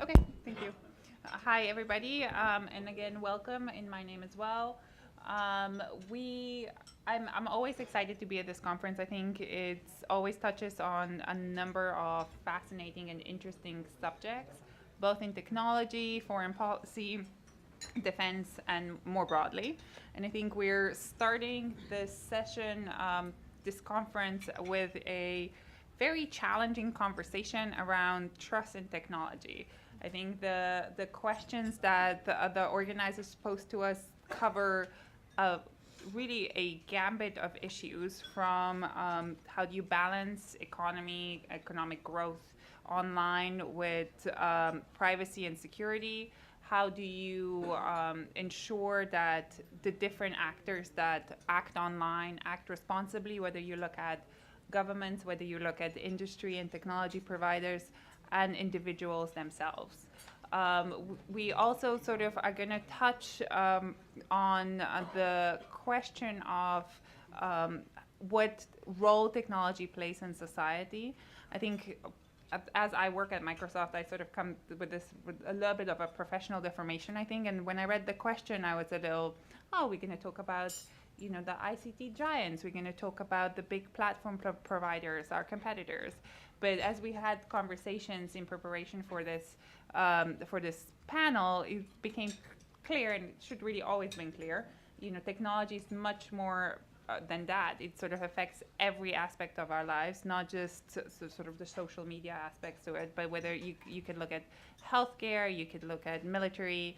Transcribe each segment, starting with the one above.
Okay, thank you. Hi, everybody, and again, welcome in my name as well. Um, we, I'm always excited to be at this conference. I think it always touches on a number of fascinating and interesting subjects, both in technology, foreign policy, defense, and more broadly. And I think we're starting this session, this conference, with a very challenging conversation around trust in technology. I think the questions that the organizers posed to us cover really a gambit of issues from how do you balance economic growth online with privacy and security. How do you ensure that the different actors that act online act responsibly, whether you look at governments, whether you look at industry and technology providers, and individuals themselves. We also sort of are going to touch on the question of what role technology plays in society. I think as I work at Microsoft, I sort of come with a little bit of a professional deformation, I think. And when I read the question, I was a little, we're going to talk about the ICT giants. We're going to talk about the big platform providers, our competitors. But as we had conversations in preparation for this panel, it became clear, and it should really always been clear. Technology is much more than that. It sort of affects every aspect of our lives, not just sort of the social media aspects to it, but whether you could look at healthcare, you could look at military.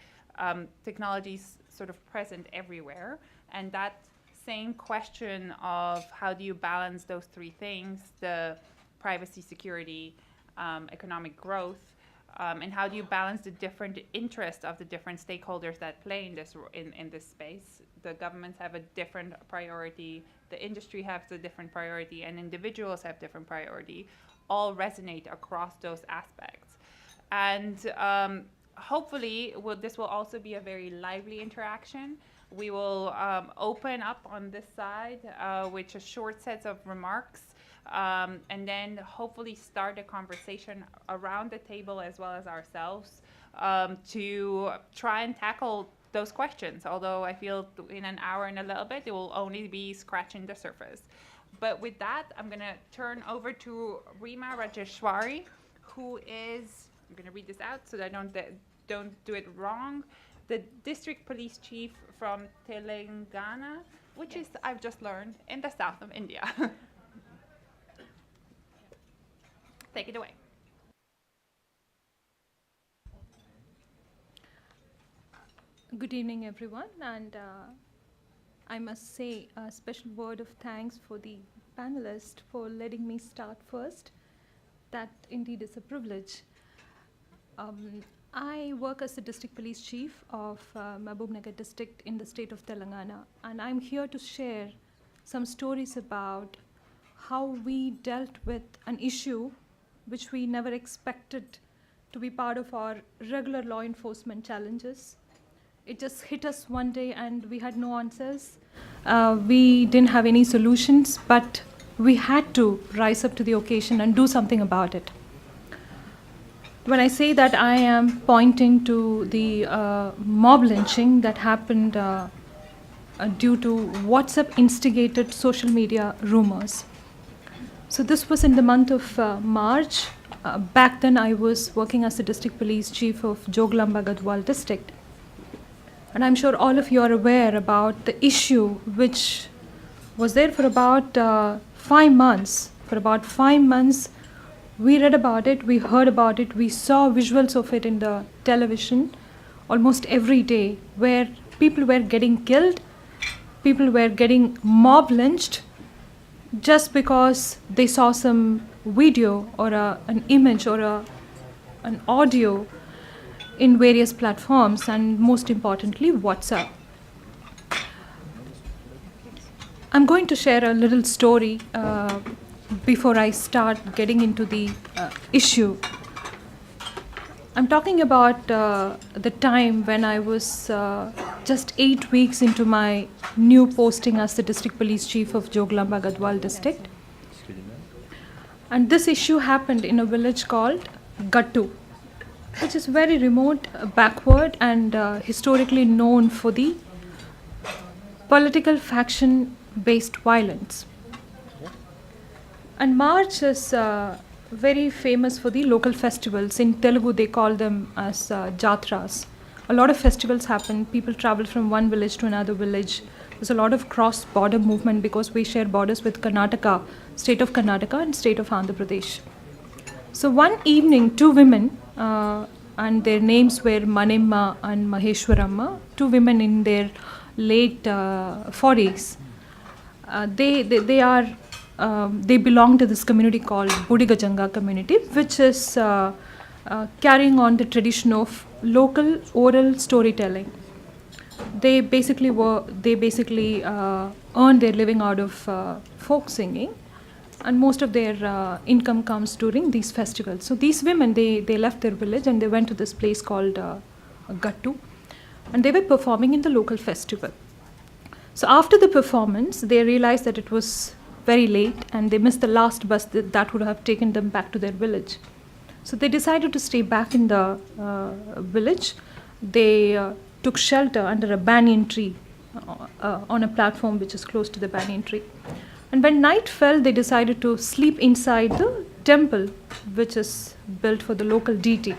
Technology is sort of present everywhere, and that same question of how do you balance those three things, the privacy, security, economic growth, and how do you balance the different interests of the different stakeholders that play in this space. The governments have a different priority, the industry has a different priority, and individuals have different priority, all resonate across those aspects. And hopefully this will also be a very lively interaction. We will open up on this side with a short set of remarks, and then hopefully start a conversation around the table as well as ourselves to try and tackle those questions. Although I feel in an hour and a little bit, it will only be scratching the surface. But with that, I'm going to turn over to Rema Rajeshwari, who is, I'm going to read this out so that I don't do it wrong, the district police chief from Telengana, which is, I've just learned, in the south of India. Take it away. Good evening, everyone, and I must say a special word of thanks for the panelists for letting me start first. That indeed is a privilege. I work as the district police chief of Mahbubnagar district in the state of Telangana, and I'm here to share some stories about how we dealt with an issue which we never expected to be part of our regular law enforcement challenges. It just hit us one day and we had no answers. We didn't have any solutions, but we had to rise up to the occasion and do something about it. When I say that, I am pointing to the mob lynching that happened due to WhatsApp instigated social media rumors. So this was in the month of March. Back then I was working as the district police chief of Joglamba Gadwal district. And I'm sure all of you are aware about the issue, which was there for about 5 months. For about 5 months, we read about it, we heard about it, we saw visuals of it in the television almost every day, where people were getting killed, people were getting mob lynched just because they saw some video or an image or an audio in various platforms, and most importantly, WhatsApp. I'm going to share a little story before I start getting into the issue. I'm talking about the time when I was just 8 weeks into my new posting as the district police chief of Joglamba Gadwal district. And this issue happened in a village called Gattu. which is very remote, backward, and historically known for the political faction-based violence. And March is very famous for the local festivals. In Telugu, they call them as jatras. A lot of festivals happen. People travel from one village to another village. There's a lot of cross-border movement because we share borders with Karnataka, state of Karnataka and state of Andhra Pradesh. So one evening, two women, and their names were Manemma and Maheshwaramma, two women in their late 40s. They belong to this community called Budigajanga community, which is carrying on the tradition of local oral storytelling. They basically earn their living out of folk singing, and most of their income comes during these festivals. So these women, they left their village and they went to this place called Gattu, and they were performing in the local festival. So after the performance, they realized that it was very late and they missed the last bus that would have taken them back to their village. So they decided to stay back in the village. They took shelter under a banyan tree on a platform which is close to the banyan tree. And when night fell, they decided to sleep inside the temple, which is built for the local deity.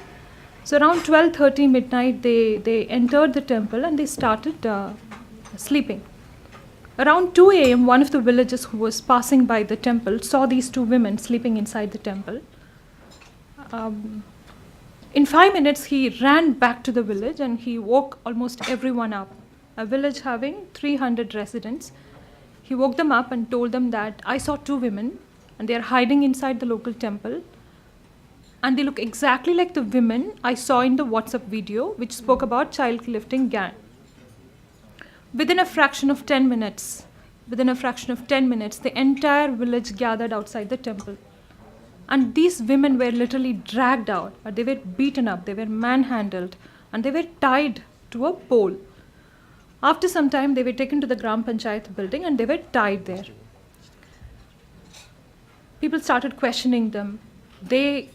So around 12:30 midnight, they entered the temple and they started sleeping. Around 2 a.m., one of the villagers who was passing by the temple saw these two women sleeping inside the temple. In 5 minutes, he ran back to the village and he woke almost everyone up. A village having 300 residents. He woke them up and told them that I saw two women and they are hiding inside the local temple. And they look exactly like the women I saw in the WhatsApp video, which spoke about child lifting gang. Within a fraction of 10 minutes, the entire village gathered outside the temple. And these women were literally dragged out. They were beaten up, they were manhandled, and they were tied to a pole. After some time, they were taken to the Gram Panchayat building and they were tied there. People started questioning them. They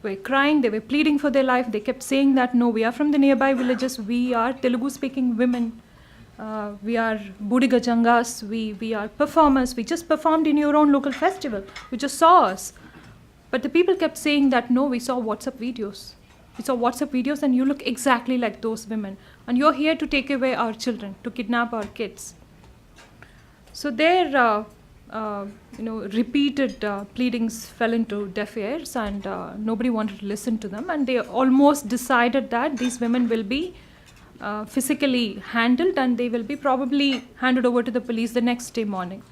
were crying, they were pleading for their life. They kept saying that, no, we are from the nearby villages, we are Telugu-speaking women. We are Budigajangas, we are performers, we just performed in your own local festival, you just saw us. But the people kept saying that, no, we saw WhatsApp videos. We saw WhatsApp videos and you look exactly like those women. And you're here to take away our children, to kidnap our kids. So their repeated pleadings fell into deaf ears and nobody wanted to listen to them. And they almost decided that these women will be physically handled and they will be probably handed over to the police the next day morning.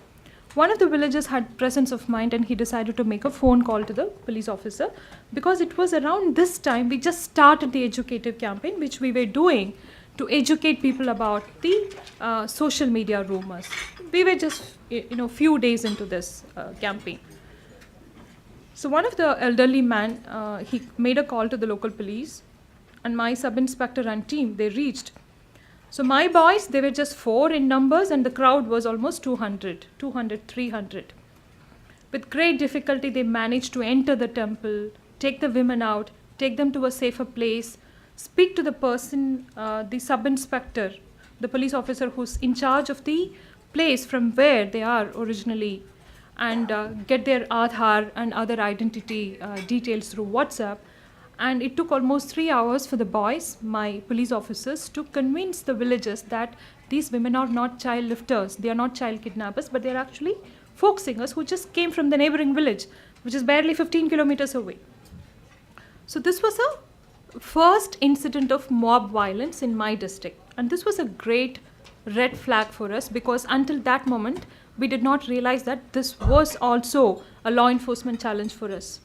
One of the villagers had presence of mind and he decided to make a phone call to the police officer because it was around this time we just started the educative campaign which we were doing to educate people about the social media rumors. We were just few days into this campaign. So one of the elderly man, he made a call to the local police and my sub-inspector and team, they reached. So my boys, they were just 4 in numbers and the crowd was almost 200, 300. With great difficulty, they managed to enter the temple, take the women out, take them to a safer place, speak to the person, the sub-inspector, the police officer who's in charge of the place from where they are originally, and get their Aadhaar and other identity details through WhatsApp. And it took almost 3 hours for the boys, my police officers, to convince the villagers that these women are not child lifters, they are not child kidnappers, but they are actually folk singers who just came from the neighboring village, which is barely 15 kilometers away. So this was a first incident of mob violence in my district. And this was a great red flag for us because until that moment, we did not realize that this was also a law enforcement challenge for us.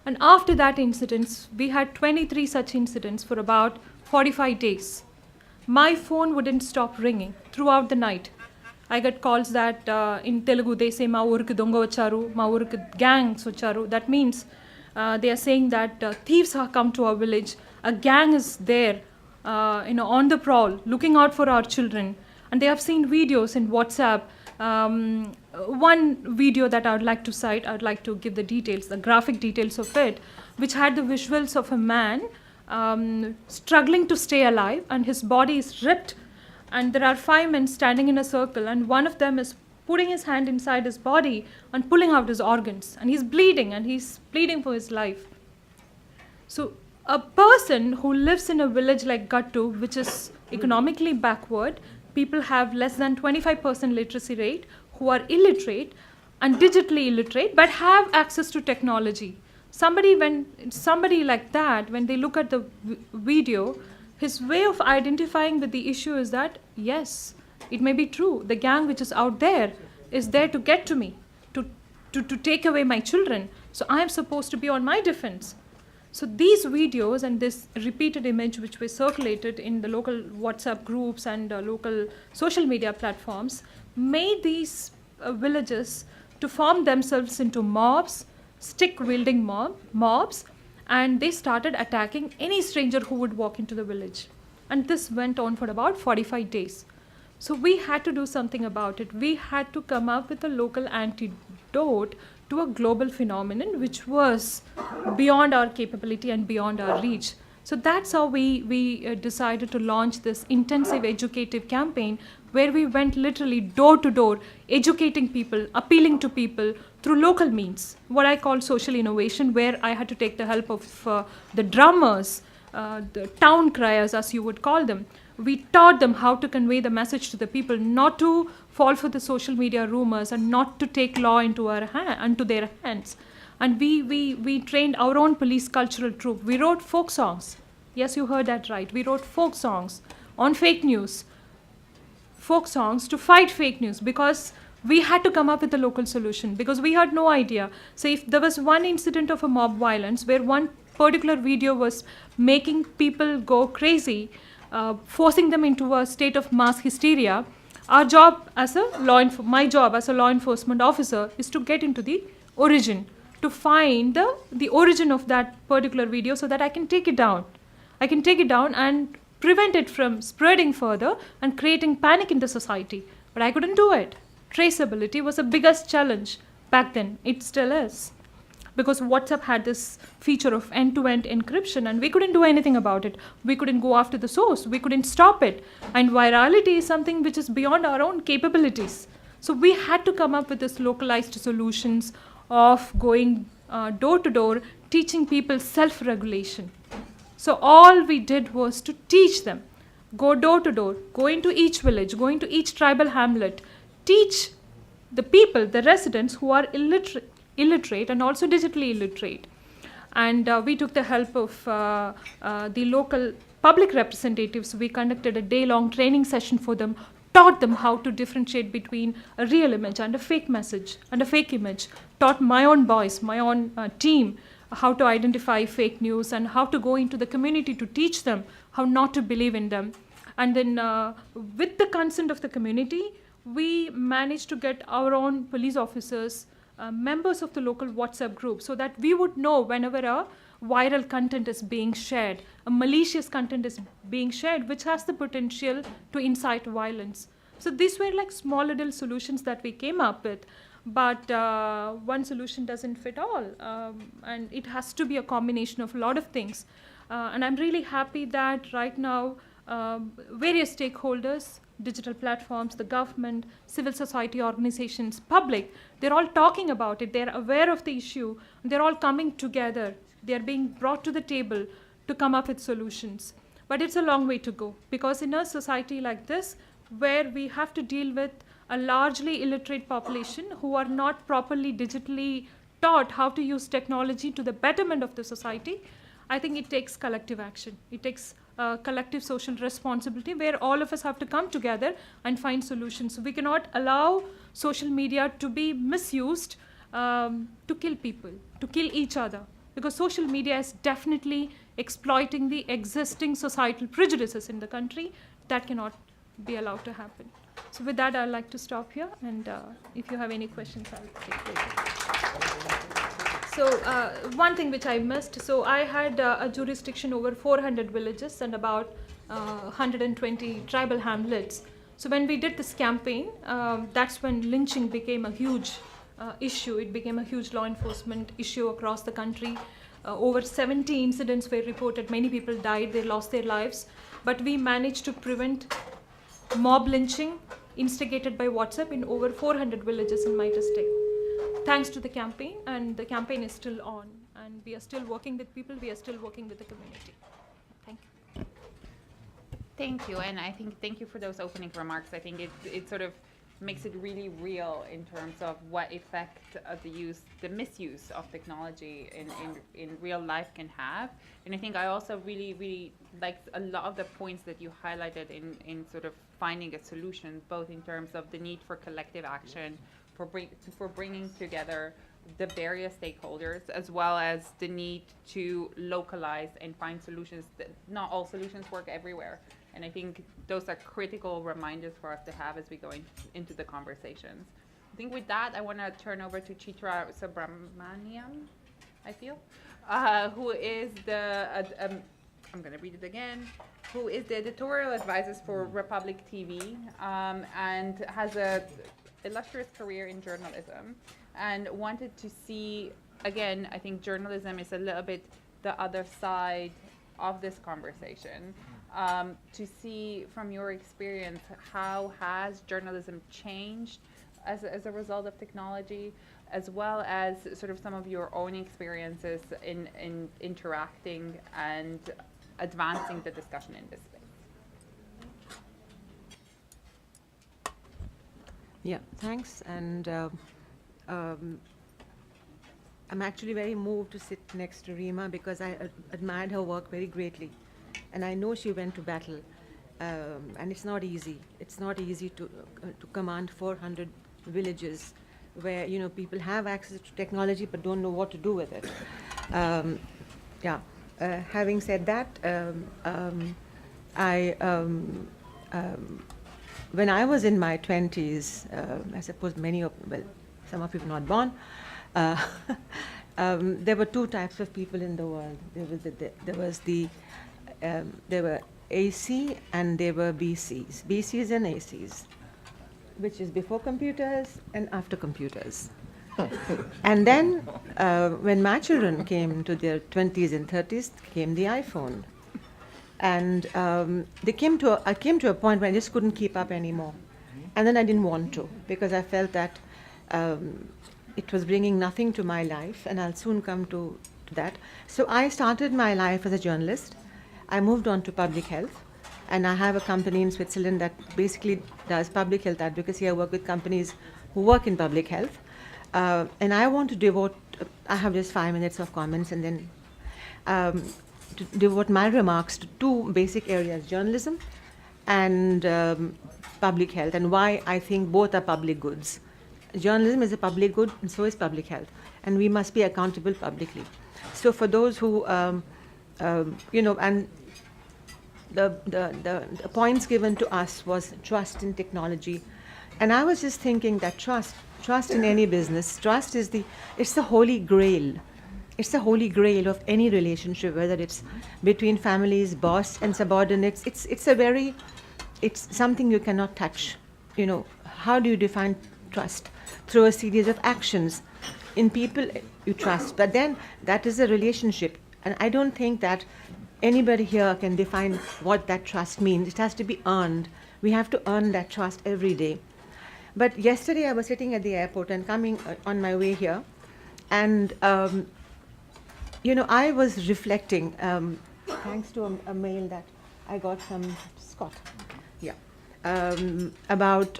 And after that incident, we had 23 such incidents for about 45 days. My phone wouldn't stop ringing throughout the night. I got calls that in Telugu they say, ma urku donga vacharu, ma urku gangs vacharu. That means they are saying that thieves have come to our village. A gang is there, on the prowl, looking out for our children. And they have seen videos in WhatsApp. One video that I would like to cite, I would like to give the details, the graphic details of it, which had the visuals of a man struggling to stay alive, and his body is ripped, and there are 5 men standing in a circle, and one of them is putting his hand inside his body and pulling out his organs, and he's bleeding for his life. So a person who lives in a village like Gattu, which is economically backward, people have less than 25% literacy rate, who are illiterate and digitally illiterate, but have access to technology. Somebody like that, when they look at the video, his way of identifying with the issue is that, yes, it may be true, the gang which is out there is there to get to me, to take away my children. So I am supposed to be on my defense. So these videos and this repeated image which was circulated in the local WhatsApp groups and local social media platforms made these villages to form themselves into mobs, stick-wielding mobs, and they started attacking any stranger who would walk into the village. And this went on for about 45 days. So we had to do something about it. We had to come up with a local antidote to a global phenomenon which was beyond our capability and beyond our reach. So that's how we decided to launch this intensive educative campaign where we went literally door to door, educating people, appealing to people through local means, what I call social innovation, where I had to take the help of the drummers, the town criers, as you would call them. We taught them how to convey the message to the people, not to fall for the social media rumors and not to take law into their hands. And we trained our own police cultural troupe. We wrote folk songs. Yes, you heard that right. We wrote folk songs on fake news. Folk songs to fight fake news, because we had to come up with a local solution, because we had no idea. So if there was one incident of a mob violence where one particular video was making people go crazy, forcing them into a state of mass hysteria, my job as a law enforcement officer is to get into the origin, to find the origin of that particular video so that I can take it down. I can take it down and prevent it from spreading further and creating panic in the society. But I couldn't do it. Traceability was the biggest challenge back then. It still is. Because WhatsApp had this feature of end-to-end encryption, and we couldn't do anything about it. We couldn't go after the source. We couldn't stop it. And virality is something which is beyond our own capabilities. So we had to come up with this localized solutions of going door to door, teaching people self-regulation. So all we did was to teach them. Go door to door, go into each village, go into each tribal hamlet, teach the people, the residents who are illiterate and also digitally illiterate. And we took the help of the local public representatives. We conducted a day-long training session for them, taught them how to differentiate between a real image and a fake message and a fake image, taught my own boys, my own team, how to identify fake news and how to go into the community to teach them how not to believe in them. And then with the consent of the community, we managed to get our own police officers, members of the local WhatsApp group, so that we would know whenever a viral content is being shared, a malicious content is being shared, which has the potential to incite violence. So these were like small little solutions that we came up with. But one solution doesn't fit all, and it has to be a combination of a lot of things. And I'm really happy that right now various stakeholders, digital platforms, the government, civil society organizations, public, they're all talking about it. They're aware of the issue. They're all coming together. They're being brought to the table to come up with solutions. But it's a long way to go, because in a society like this, where we have to deal with a largely illiterate population who are not properly digitally taught how to use technology to the betterment of the society, I think it takes collective action. It takes collective social responsibility, where all of us have to come together and find solutions. So we cannot allow social media to be misused to kill people, to kill each other, because social media is definitely exploiting the existing societal prejudices in the country. That cannot be allowed to happen. So with that, I'd like to stop here, and if you have any questions, I'll take later. So one thing which I missed, so I had a jurisdiction over 400 villages and about 120 tribal hamlets. So when we did this campaign, that's when lynching became a huge issue. It became a huge law enforcement issue across the country. Over 70 incidents were reported. Many people died, they lost their lives. But we managed to prevent mob lynching instigated by WhatsApp in over 400 villages in my district. Thanks to the campaign, and the campaign is still on. And we are still working with people, we are still working with the community. Thank you. Thank you, and I think thank you for those opening remarks. I think it sort of makes it really real in terms of what effect the misuse of technology in real life can have. And I think I also really liked a lot of the points that you highlighted in sort of finding a solution, both in terms of the need for collective action, for bringing together the various stakeholders, as well as the need to localize and find solutions. That not all solutions work everywhere. And I think those are critical reminders for us to have as we go into the conversations. I think with that, I want to turn over to Chitra Subramaniam, I feel, who is I'm going to read it again, who is the editorial advisor for Republic TV, and has a illustrious career in journalism, and wanted to see, again, I think journalism is a little bit the other side of this conversation. To see from your experience, how has journalism changed as a result of technology, as well as sort of some of your own experiences in interacting and advancing the discussion in this space. Yeah, thanks. And I'm actually very moved to sit next to Rema because I admired her work very greatly. And I know she went to battle, and it's not easy. It's not easy to command 400 villages where, you know, people have access to technology but don't know what to do with it. Having said that, when I was in my 20s, I suppose some of you were not born, there were two types of people in the world. There were AC and there were BCs. BCs and ACs, which is before computers and after computers. And then when my children came to their 20s and 30s, came the iPhone. And I came to a point where I just couldn't keep up anymore. And then I didn't want to, because I felt that it was bringing nothing to my life, and I'll soon come to that. So I started my life as a journalist. I moved on to public health, and I have a company in Switzerland that basically does public health advocacy. I work with companies who work in public health. And I want to devote, I have just 5 minutes of comments, and then to devote my remarks to two basic areas, journalism and public health, and why I think both are public goods. Journalism is a public good, and so is public health, and we must be accountable publicly. So for those who, and the points given to us was trust in technology. And I was just thinking that trust in any business, trust is it's the holy grail. It's the holy grail of any relationship, whether it's between families, boss and subordinates. It's something you cannot touch. You know, how do you define trust? Through a series of actions. In people, you trust, but then that is a relationship. And I don't think that anybody here can define what that trust means. It has to be earned. We have to earn that trust every day. But yesterday I was sitting at the airport and coming on my way here, and I was reflecting, thanks to a mail that I got from Scott, about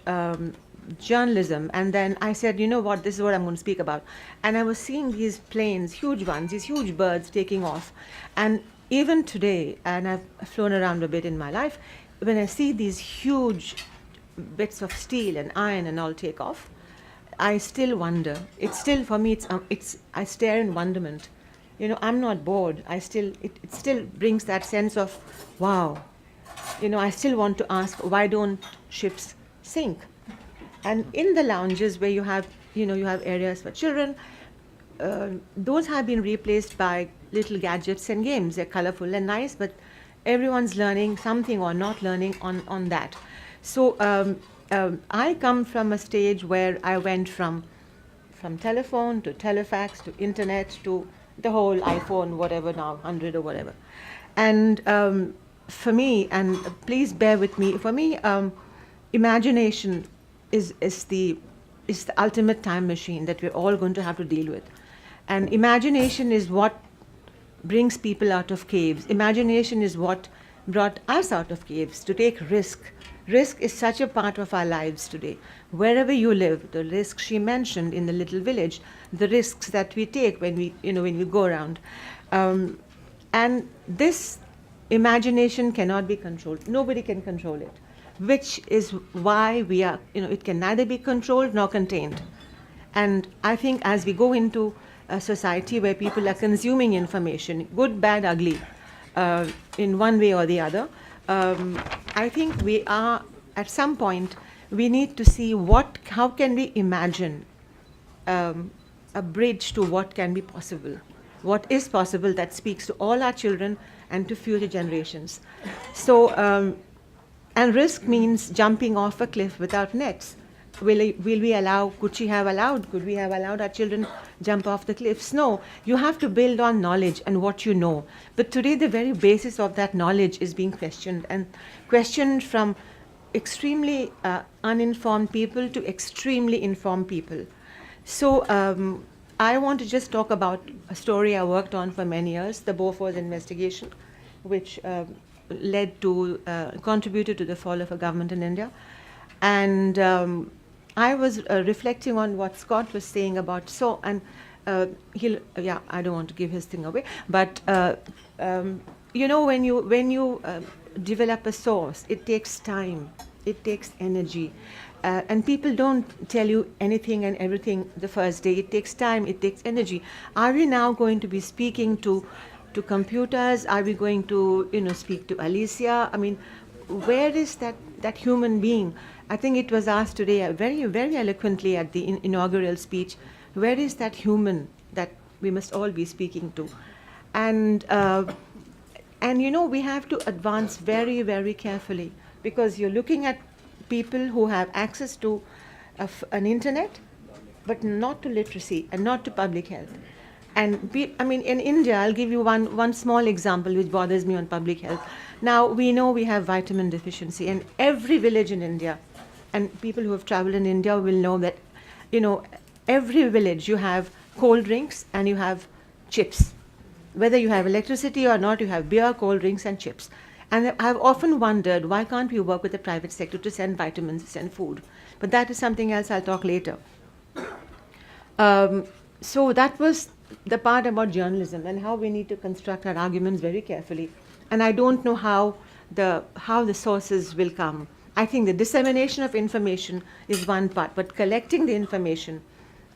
journalism. And then I said, you know what, this is what I'm going to speak about. And I was seeing these planes, huge ones, these huge birds taking off. And even today, and I've flown around a bit in my life, when I see these huge bits of steel and iron and all take off, I still wonder. It's still, for me, I stare in wonderment. You know, I'm not bored. It still brings that sense of, wow. You know, I still want to ask, why don't ships sink? And in the lounges where you have areas for children, those have been replaced by little gadgets and games. They're colorful and nice, but everyone's learning something or not learning on that. So I come from a stage where I went from telephone to telefax to internet to the whole iPhone, whatever now, 100 or whatever. And for me, and please bear with me, for me, imagination is the ultimate time machine that we're all going to have to deal with. And imagination is what brings people out of caves. Imagination is what brought us out of caves, to take risk. Risk is such a part of our lives today. Wherever you live, the risks she mentioned in the little village, the risks that we take when we go around. And this imagination cannot be controlled. Nobody can control it, which is why we are, it can neither be controlled nor contained. And I think as we go into a society where people are consuming information, good, bad, ugly, in one way or the other, I think we are, at some point, we need to see how can we imagine a bridge to what can be possible, what is possible that speaks to all our children and to future generations. So, and risk means jumping off a cliff without nets. Could we have allowed our children jump off the cliffs? No, you have to build on knowledge and what you know. But today the very basis of that knowledge is being questioned, and questioned from extremely uninformed people to extremely informed people. So I want to just talk about a story I worked on for many years, the Bofors investigation, which contributed to the fall of a government in India. And I was reflecting on what Scott was saying about I don't want to give his thing away, but when you develop a source, it takes time, it takes energy, and people don't tell you anything and everything the first day. It takes time, it takes energy. Are we now going to be speaking to computers? Are we going to speak to Alicia? I mean, where is that human being? I think it was asked today very, very eloquently at the inaugural speech, where is that human that we must all be speaking to? And we have to advance very, very carefully, because you're looking at people who have access to an internet, but not to literacy and not to public health. And in India, I'll give you one small example which bothers me on public health. Now, we know we have vitamin deficiency, and every village in India, and people who have traveled in India will know that, every village you have cold drinks and you have chips. Whether you have electricity or not, you have beer, cold drinks, and chips. And I've often wondered, why can't we work with the private sector to send vitamins, send food? But that is something else I'll talk later. So that was the part about journalism and how we need to construct our arguments very carefully. And I don't know how the sources will come. I think the dissemination of information is one part, but collecting the information,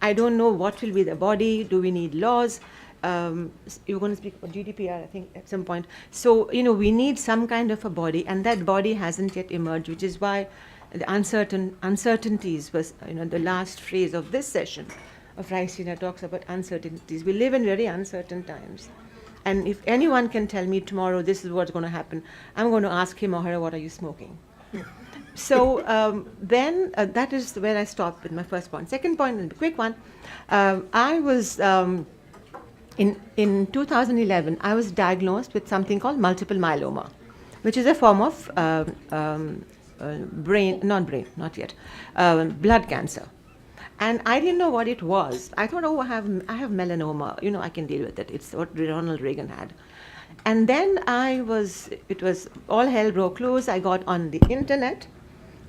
I don't know what will be the body. Do we need laws? You're going to speak about GDPR, I think, at some point. So, we need some kind of a body, and that body hasn't yet emerged, which is why the uncertainties was, the last phrase of this session of Raisina talks about uncertainties. We live in very uncertain times. And if anyone can tell me tomorrow this is what's going to happen, I'm going to ask him or her, what are you smoking? So then that is where I stopped with my first point. Second point, and a quick one, I was, in 2011, I was diagnosed with something called multiple myeloma, which is a form of blood cancer. And I didn't know what it was. I thought, I have melanoma, I can deal with it. It's what Ronald Reagan had. And then it was all hell broke loose. I got on the internet,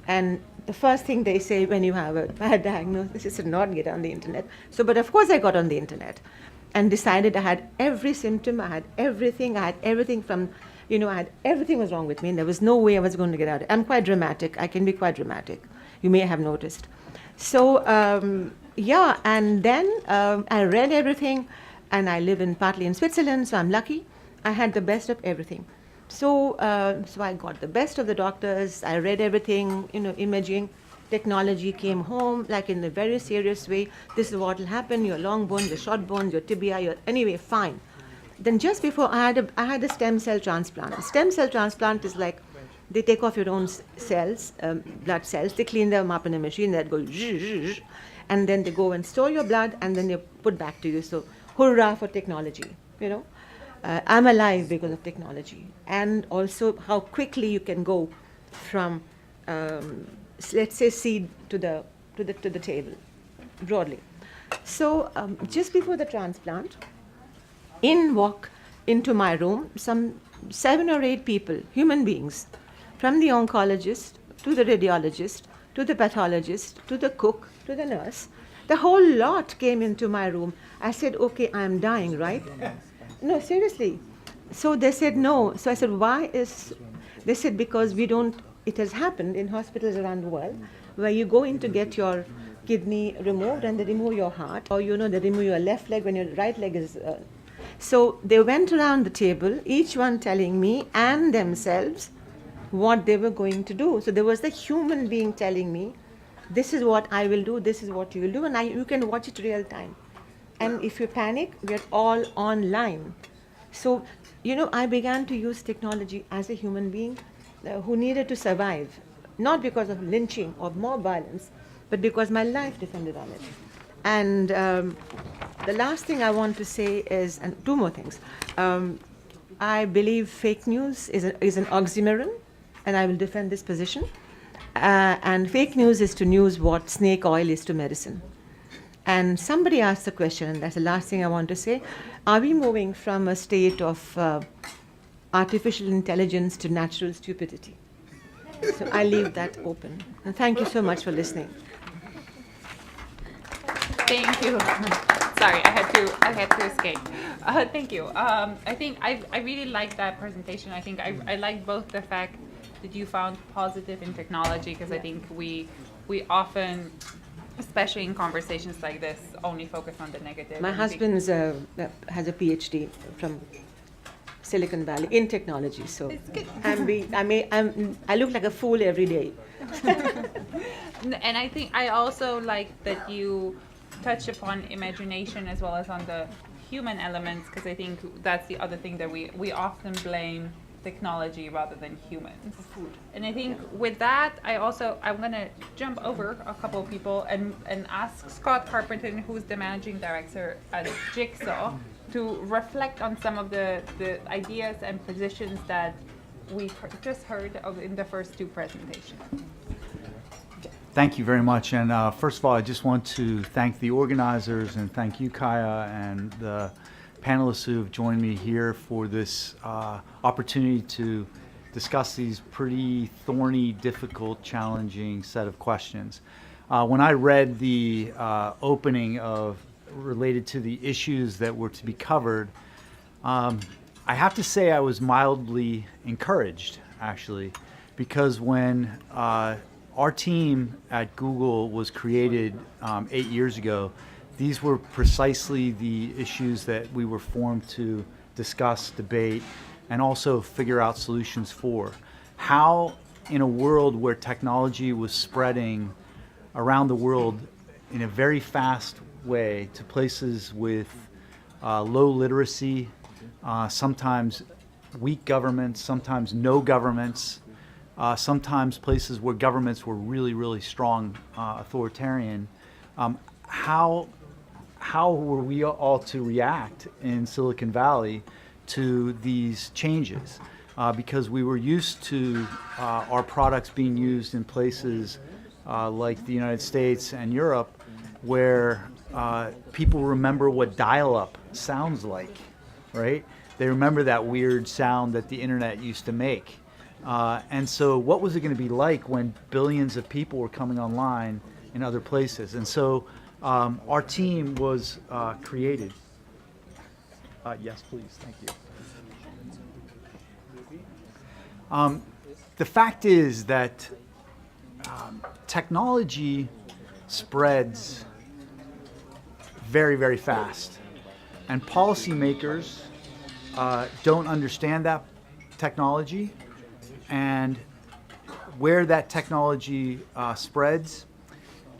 and the first thing they say when you have a bad diagnosis is to not get on the internet. So, but of course I got on the internet and decided I had every symptom, I had everything from, everything was wrong with me, and there was no way I was going to get out of it. I'm quite dramatic. I can be quite dramatic. You may have noticed. So, and then I read everything, and I live partly in Switzerland, so I'm lucky. I had the best of everything. So I got the best of the doctors. I read everything, imaging, technology came home, like in a very serious way. This is what will happen, your long bones, your short bones, your tibia, anyway, fine. Then just before, I had a stem cell transplant. A stem cell transplant is like, they take off your own cells, blood cells, they clean them up in a machine that goes zh, zh, zh, and then they go and store your blood, and then they put back to you. So hurrah for technology, you know. I'm alive because of technology, and also how quickly you can go from, let's say, seed to the table, broadly. So just before the transplant, walk into my room some 7 or 8 people, human beings, from the oncologist to the radiologist to the pathologist to the cook to the nurse. The whole lot came into my room. I said, okay, I'm dying, right? No, seriously. So they said no. So I said, why is, they said, because we don't, it has happened in hospitals around the world where you go in to get your kidney removed and they remove your heart, or you know, they remove your left leg when your right leg is. So they went around the table, each one telling me and themselves what they were going to do. So there was the human being telling me, this is what I will do, this is what you will do, and you can watch it real time. And if you panic, we're all online. So, you know, I began to use technology as a human being who needed to survive, not because of lynching or more violence, but because my life depended on it. And the last thing I want to say is, and 2 more things. I believe fake news is an oxymoron, and I will defend this position. And fake news is to news what snake oil is to medicine. And somebody asked the question, and that's the last thing I want to say, are we moving from a state of artificial intelligence to natural stupidity? So I leave that open. And thank you so much for listening. Thank you. Sorry, I had to escape. Thank you. I think I really liked that presentation. I think I liked both the fact that you found positive in technology, because I think we often, especially in conversations like this, only focus on the negative. My husband has a PhD from Silicon Valley in technology, so it's good. I look like a fool every day. And I think I also like that you touch upon imagination as well as on the human elements, because I think that's the other thing that we often blame technology rather than humans. And I think with that, I'm going to jump over a couple of people and ask Scott Carpenter, who's the managing director at Jigsaw, to reflect on some of the ideas and positions that we just heard of in the first 2 presentations. Thank you very much. And first of all, I just want to thank the organizers and thank you, Kaja, and the panelists who have joined me here for this opportunity to discuss these pretty thorny, difficult, challenging set of questions. When I read the opening related to the issues that were to be covered, I have to say I was mildly encouraged, actually, because when our team at Google was created 8 years ago, these were precisely the issues that we were formed to discuss, debate, and also figure out solutions for. How, in a world where technology was spreading around the world in a very fast way to places with low literacy, sometimes weak governments, sometimes no governments, sometimes places where governments were really, really strong, authoritarian, how were we all to react in Silicon Valley to these changes? Because we were used to our products being used in places like the United States and Europe, where people remember what dial-up sounds like, right? They remember that weird sound that the internet used to make. And so what was it going to be like when billions of people were coming online in other places? And so our team was created. Yes, please. Thank you. The fact is that technology spreads very, very fast. And policymakers don't understand that technology. And where that technology spreads,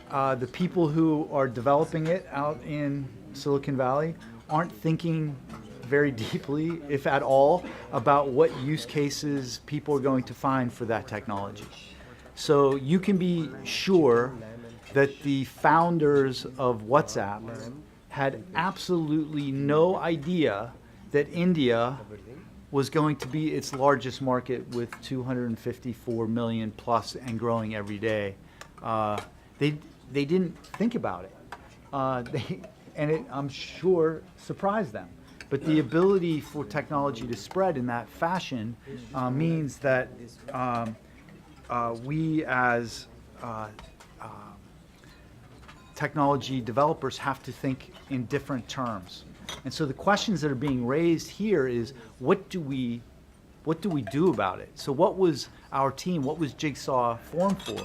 the people who are developing it out in Silicon Valley aren't thinking very deeply, if at all, about what use cases people are going to find for that technology. So you can be sure that the founders of WhatsApp had absolutely no idea that India was going to be its largest market with 254 million plus and growing every day. They didn't think about it. I'm sure, surprised them. But the ability for technology to spread in that fashion means that we as technology developers have to think in different terms. And so the questions that are being raised here is, what do we do about it? So what was our team, what was Jigsaw formed for?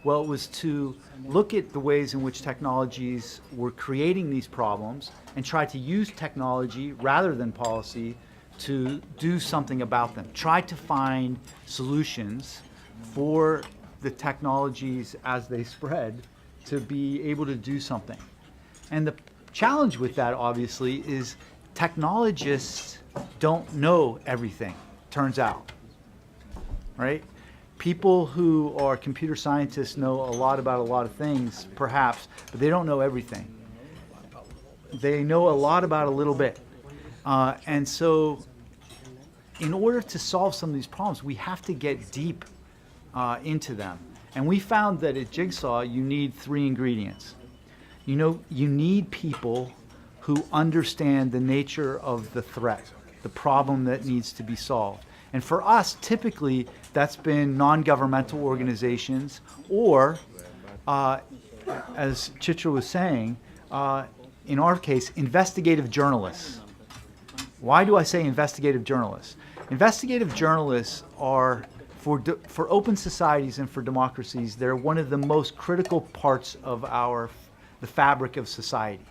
Well, it was to look at the ways in which technologies were creating these problems and try to use technology rather than policy to do something about them. Try to find solutions for the technologies as they spread to be able to do something. And the challenge with that, obviously, is technologists don't know everything, turns out, right? People who are computer scientists know a lot about a lot of things, perhaps, but they don't know everything. They know a lot about a little bit. And so in order to solve some of these problems, we have to get deep into them. And we found that at Jigsaw, you need 3 ingredients. You need people who understand the nature of the threat, the problem that needs to be solved. And for us, typically, that's been non-governmental organizations or, as Chitra was saying, in our case, investigative journalists. Why do I say investigative journalists? Investigative journalists are, for open societies and for democracies, they're one of the most critical parts of the fabric of society.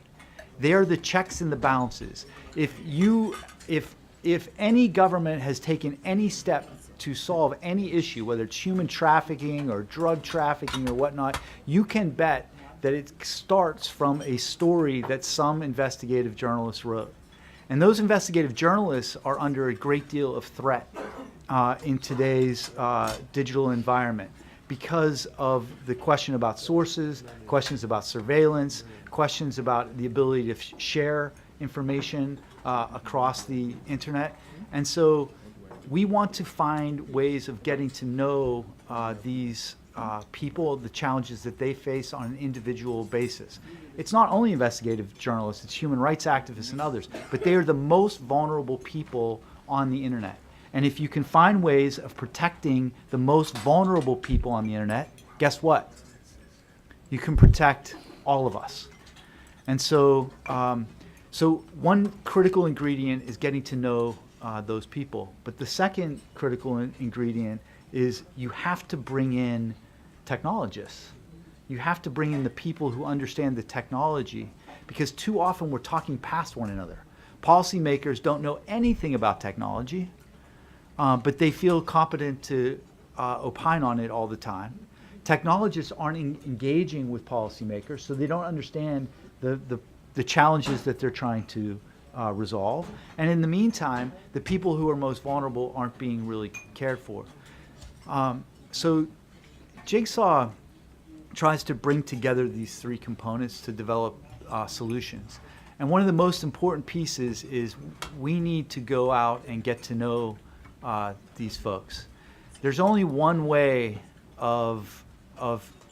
They are the checks and the balances. If any government has taken any step to solve any issue, whether it's human trafficking or drug trafficking or whatnot, you can bet that it starts from a story that some investigative journalists wrote. And those investigative journalists are under a great deal of threat in today's digital environment because of the question about sources, questions about surveillance, questions about the ability to share information across the internet. And so we want to find ways of getting to know these people, the challenges that they face on an individual basis. It's not only investigative journalists, it's human rights activists and others, but they are the most vulnerable people on the internet. And if you can find ways of protecting the most vulnerable people on the internet, guess what? You can protect all of us. And so, so one critical ingredient is getting to know those people. But the second critical ingredient is you have to bring in technologists. You have to bring in the people who understand the technology, because too often we're talking past one another. Policymakers don't know anything about technology, but they feel competent to opine on it all the time. Technologists aren't engaging with policymakers, so they don't understand the challenges that they're trying to resolve. And in the meantime, the people who are most vulnerable aren't being really cared for. So Jigsaw tries to bring together these 3 components to develop solutions. And one of the most important pieces is we need to go out and get to know these folks. There's only one way of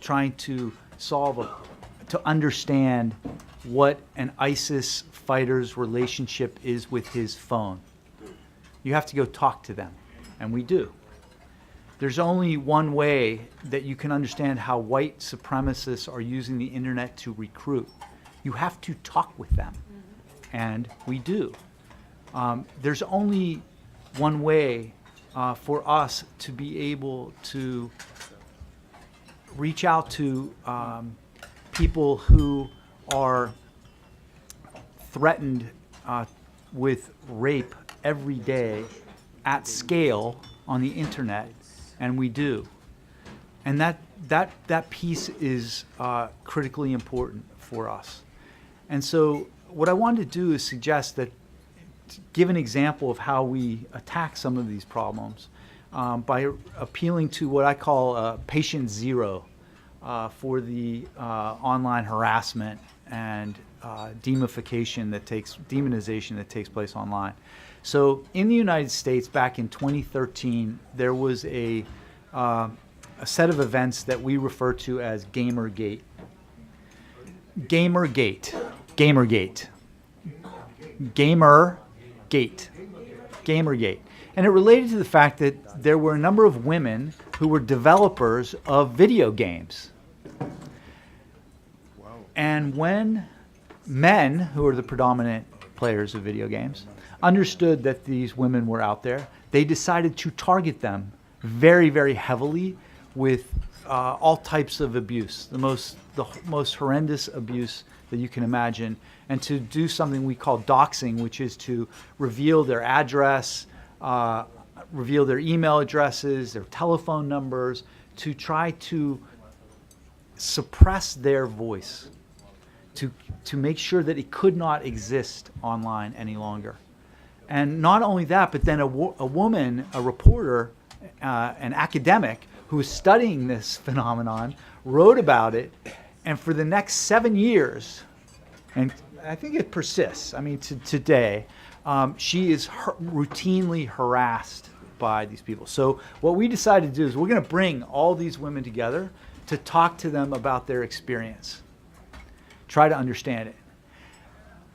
trying to to understand what an ISIS fighter's relationship is with his phone. You have to go talk to them, and we do. There's only one way that you can understand how white supremacists are using the internet to recruit. You have to talk with them, and we do. There's only one way for us to be able to reach out to people who are threatened with rape every day at scale on the internet, and we do. And that piece is critically important for us. And so what I wanted to do is suggest that, to give an example of how we attack some of these problems by appealing to what I call patient zero. for the online harassment and demonization that takes place online. So in the United States, back in 2013, there was a set of events that we refer to as Gamergate. Gamergate. Gamergate. Gamergate. Gamergate. And it related to the fact that there were a number of women who were developers of video games. And when men, who are the predominant players of video games, understood that these women were out there, they decided to target them very, very heavily with all types of abuse, the most horrendous abuse that you can imagine, and to do something we call doxing, which is to reveal their address, reveal their email addresses, their telephone numbers, to try to suppress their voice, to make sure that it could not exist online any longer. And not only that, but then a woman, a reporter, an academic who was studying this phenomenon, wrote about it, and for the next 7 years, and I think it persists, I mean, to today, she is routinely harassed by these people. So what we decided to do is we're going to bring all these women together to talk to them about their experience, try to understand it.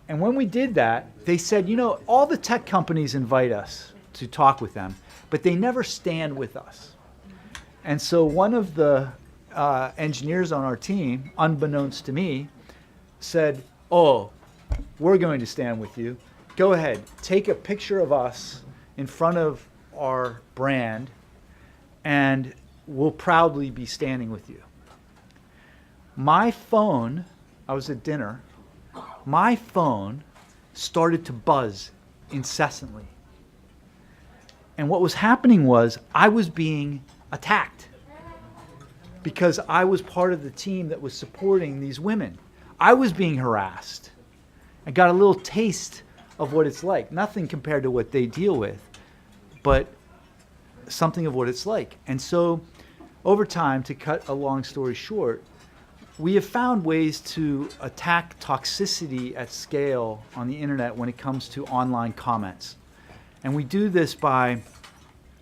And when we did that, they said, you know, all the tech companies invite us to talk with them, but they never stand with us. And so one of the engineers on our team, unbeknownst to me, said, oh, we're going to stand with you. Go ahead, take a picture of us in front of our brand, and we'll proudly be standing with you. My phone, I was at dinner, my phone started to buzz incessantly. And what was happening was I was being attacked because I was part of the team that was supporting these women. I was being harassed. I got a little taste of what it's like. Nothing compared to what they deal with, but something of what it's like. And so over time, to cut a long story short, we have found ways to attack toxicity at scale on the internet when it comes to online comments. And we do this by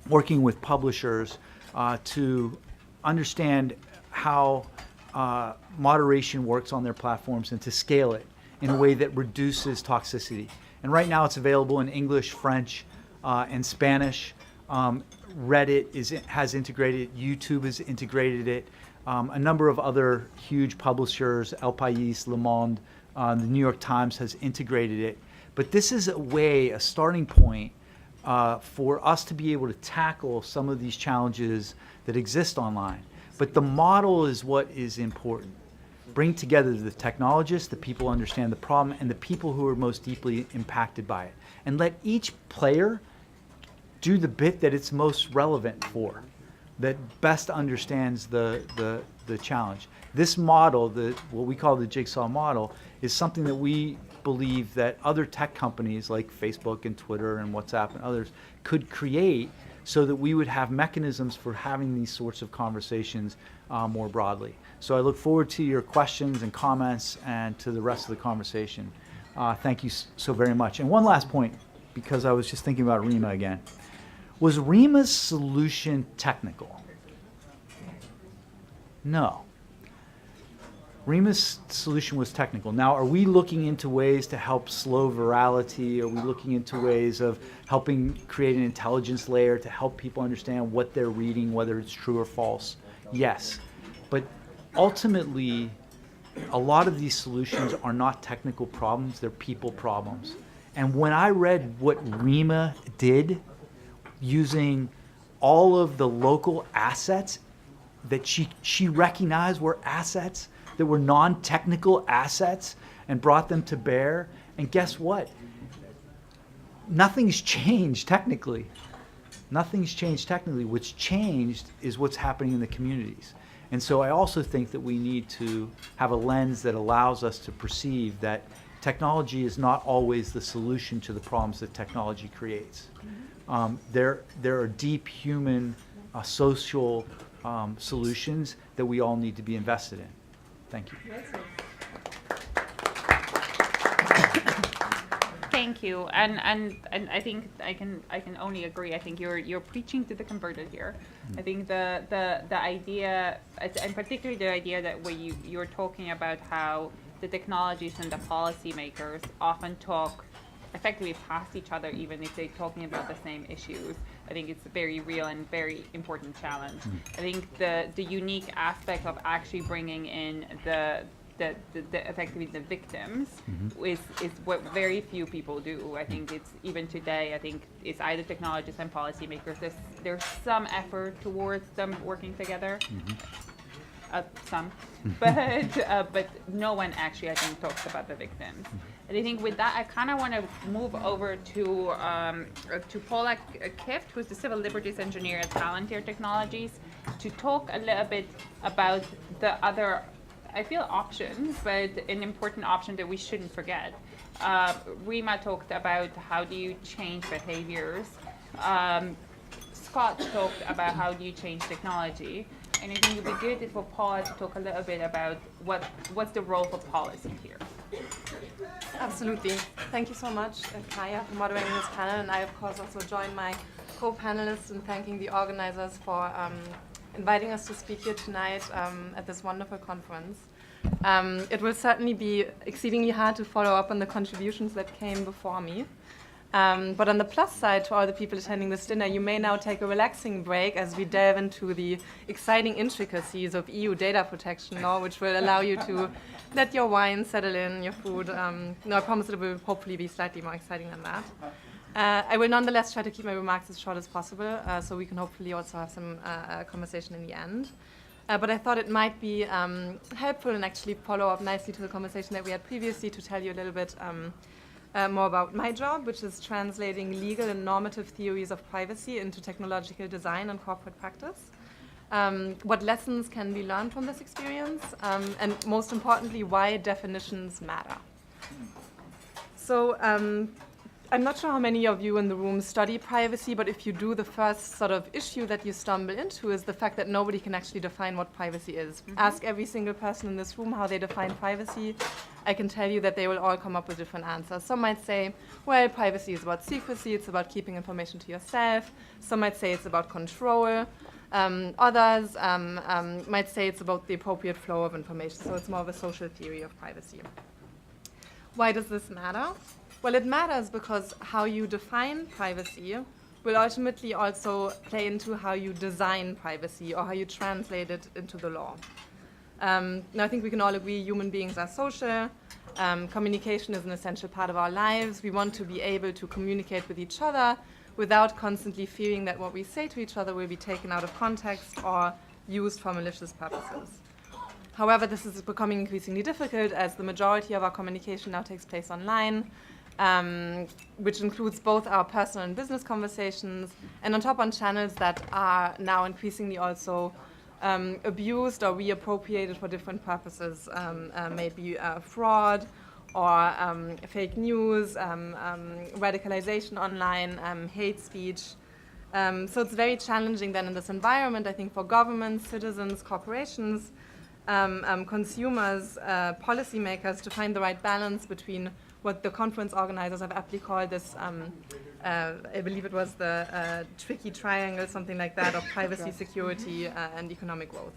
working with publishers to understand how moderation works on their platforms and to scale it in a way that reduces toxicity. And right now it's available in English, French, and Spanish. Reddit has integrated it. YouTube has integrated it. A number of other huge publishers, El País, Le Monde, the New York Times has integrated it. But this is a starting point for us to be able to tackle some of these challenges that exist online. But the model is what is important. Bring together the technologists, the people who understand the problem, and the people who are most deeply impacted by it. And let each player do the bit that it's most relevant for, that best understands the challenge. This model, what we call the Jigsaw model, is something that we believe that other tech companies like Facebook and Twitter and WhatsApp and others could create so that we would have mechanisms for having these sorts of conversations more broadly. So I look forward to your questions and comments and to the rest of the conversation. Thank you so very much. And one last point, because I was just thinking about Rema again. Was Rema's solution technical? No. Rema's solution was technical. Now, are we looking into ways to help slow virality? Are we looking into ways of helping create an intelligence layer to help people understand what they're reading, whether it's true or false? Yes. But ultimately, a lot of these solutions are not technical problems, they're people problems. And when I read what Rema did, using all of the local assets that she recognized were assets that were non-technical assets and brought them to bear. And guess what? Nothing's changed technically. Nothing's changed technically. What's changed is what's happening in the communities. And so I also think that we need to have a lens that allows us to perceive that technology is not always the solution to the problems that technology creates. There are deep human, social solutions that we all need to be invested in. Thank you. Thank you, and I think I can only agree. I think you're preaching to the converted here. I think the idea, and particularly the idea that where you're talking about how the technologies and the policymakers often talk effectively past each other, even if they're talking about the same issues. I think it's a very real and very important challenge. I think the unique aspect of actually bringing in the effectively the victims is what very few people do. I think it's even today. I think it's either technologists and policymakers. There's some effort towards them working together. Some, but no one actually, I think, talks about the victims. And I think with that, I kind of want to move over to Paula Kift, who's the civil liberties engineer at Palantir Technologies, to talk a little bit about the other, I feel, options, but an important option that we shouldn't forget. Rema talked about how do you change behaviors. Scott talked about how do you change technology. And I think it would be good for Paula to talk a little bit about what's the role for policy here. Absolutely. Thank you so much, Kaja, for moderating this panel. And I, of course, also join my co-panelists in thanking the organizers for inviting us to speak here tonight at this wonderful conference. It will certainly be exceedingly hard to follow up on the contributions that came before me. But on the plus side, to all the people attending this dinner, you may now take a relaxing break as we delve into the exciting intricacies of EU data protection law, which will allow you to let your wine settle in, your food. No, I promise it will hopefully be slightly more exciting than that. I will nonetheless try to keep my remarks as short as possible, so we can hopefully also have some conversation in the end. But I thought it might be helpful and actually follow up nicely to the conversation that we had previously to tell you a little bit more about my job, which is translating legal and normative theories of privacy into technological design and corporate practice. What lessons can be learned from this experience, and most importantly, why definitions matter. So I'm not sure how many of you in the room study privacy, but if you do, the first sort of issue that you stumble into is the fact that nobody can actually define what privacy is. Ask every single person in this room how they define privacy. I can tell you that they will all come up with different answers. Some might say, well, privacy is about secrecy, it's about keeping information to yourself. Some might say it's about control. Others might say it's about the appropriate flow of information, so it's more of a social theory of privacy. Why does this matter? Well, it matters because how you define privacy will ultimately also play into how you design privacy or how you translate it into the law. Now, I think we can all agree human beings are social. Communication is an essential part of our lives. We want to be able to communicate with each other without constantly fearing that what we say to each other will be taken out of context or used for malicious purposes. However, this is becoming increasingly difficult as the majority of our communication now takes place online, which includes both our personal and business conversations, and on top on channels that are now increasingly also abused or reappropriated for different purposes, maybe fraud or fake news, radicalization online, hate speech. So it's very challenging then in this environment, I think, for governments, citizens, corporations, consumers, policymakers to find the right balance between what the conference organizers have aptly called this, I believe it was the tricky triangle, something like that, of privacy, security, and economic growth.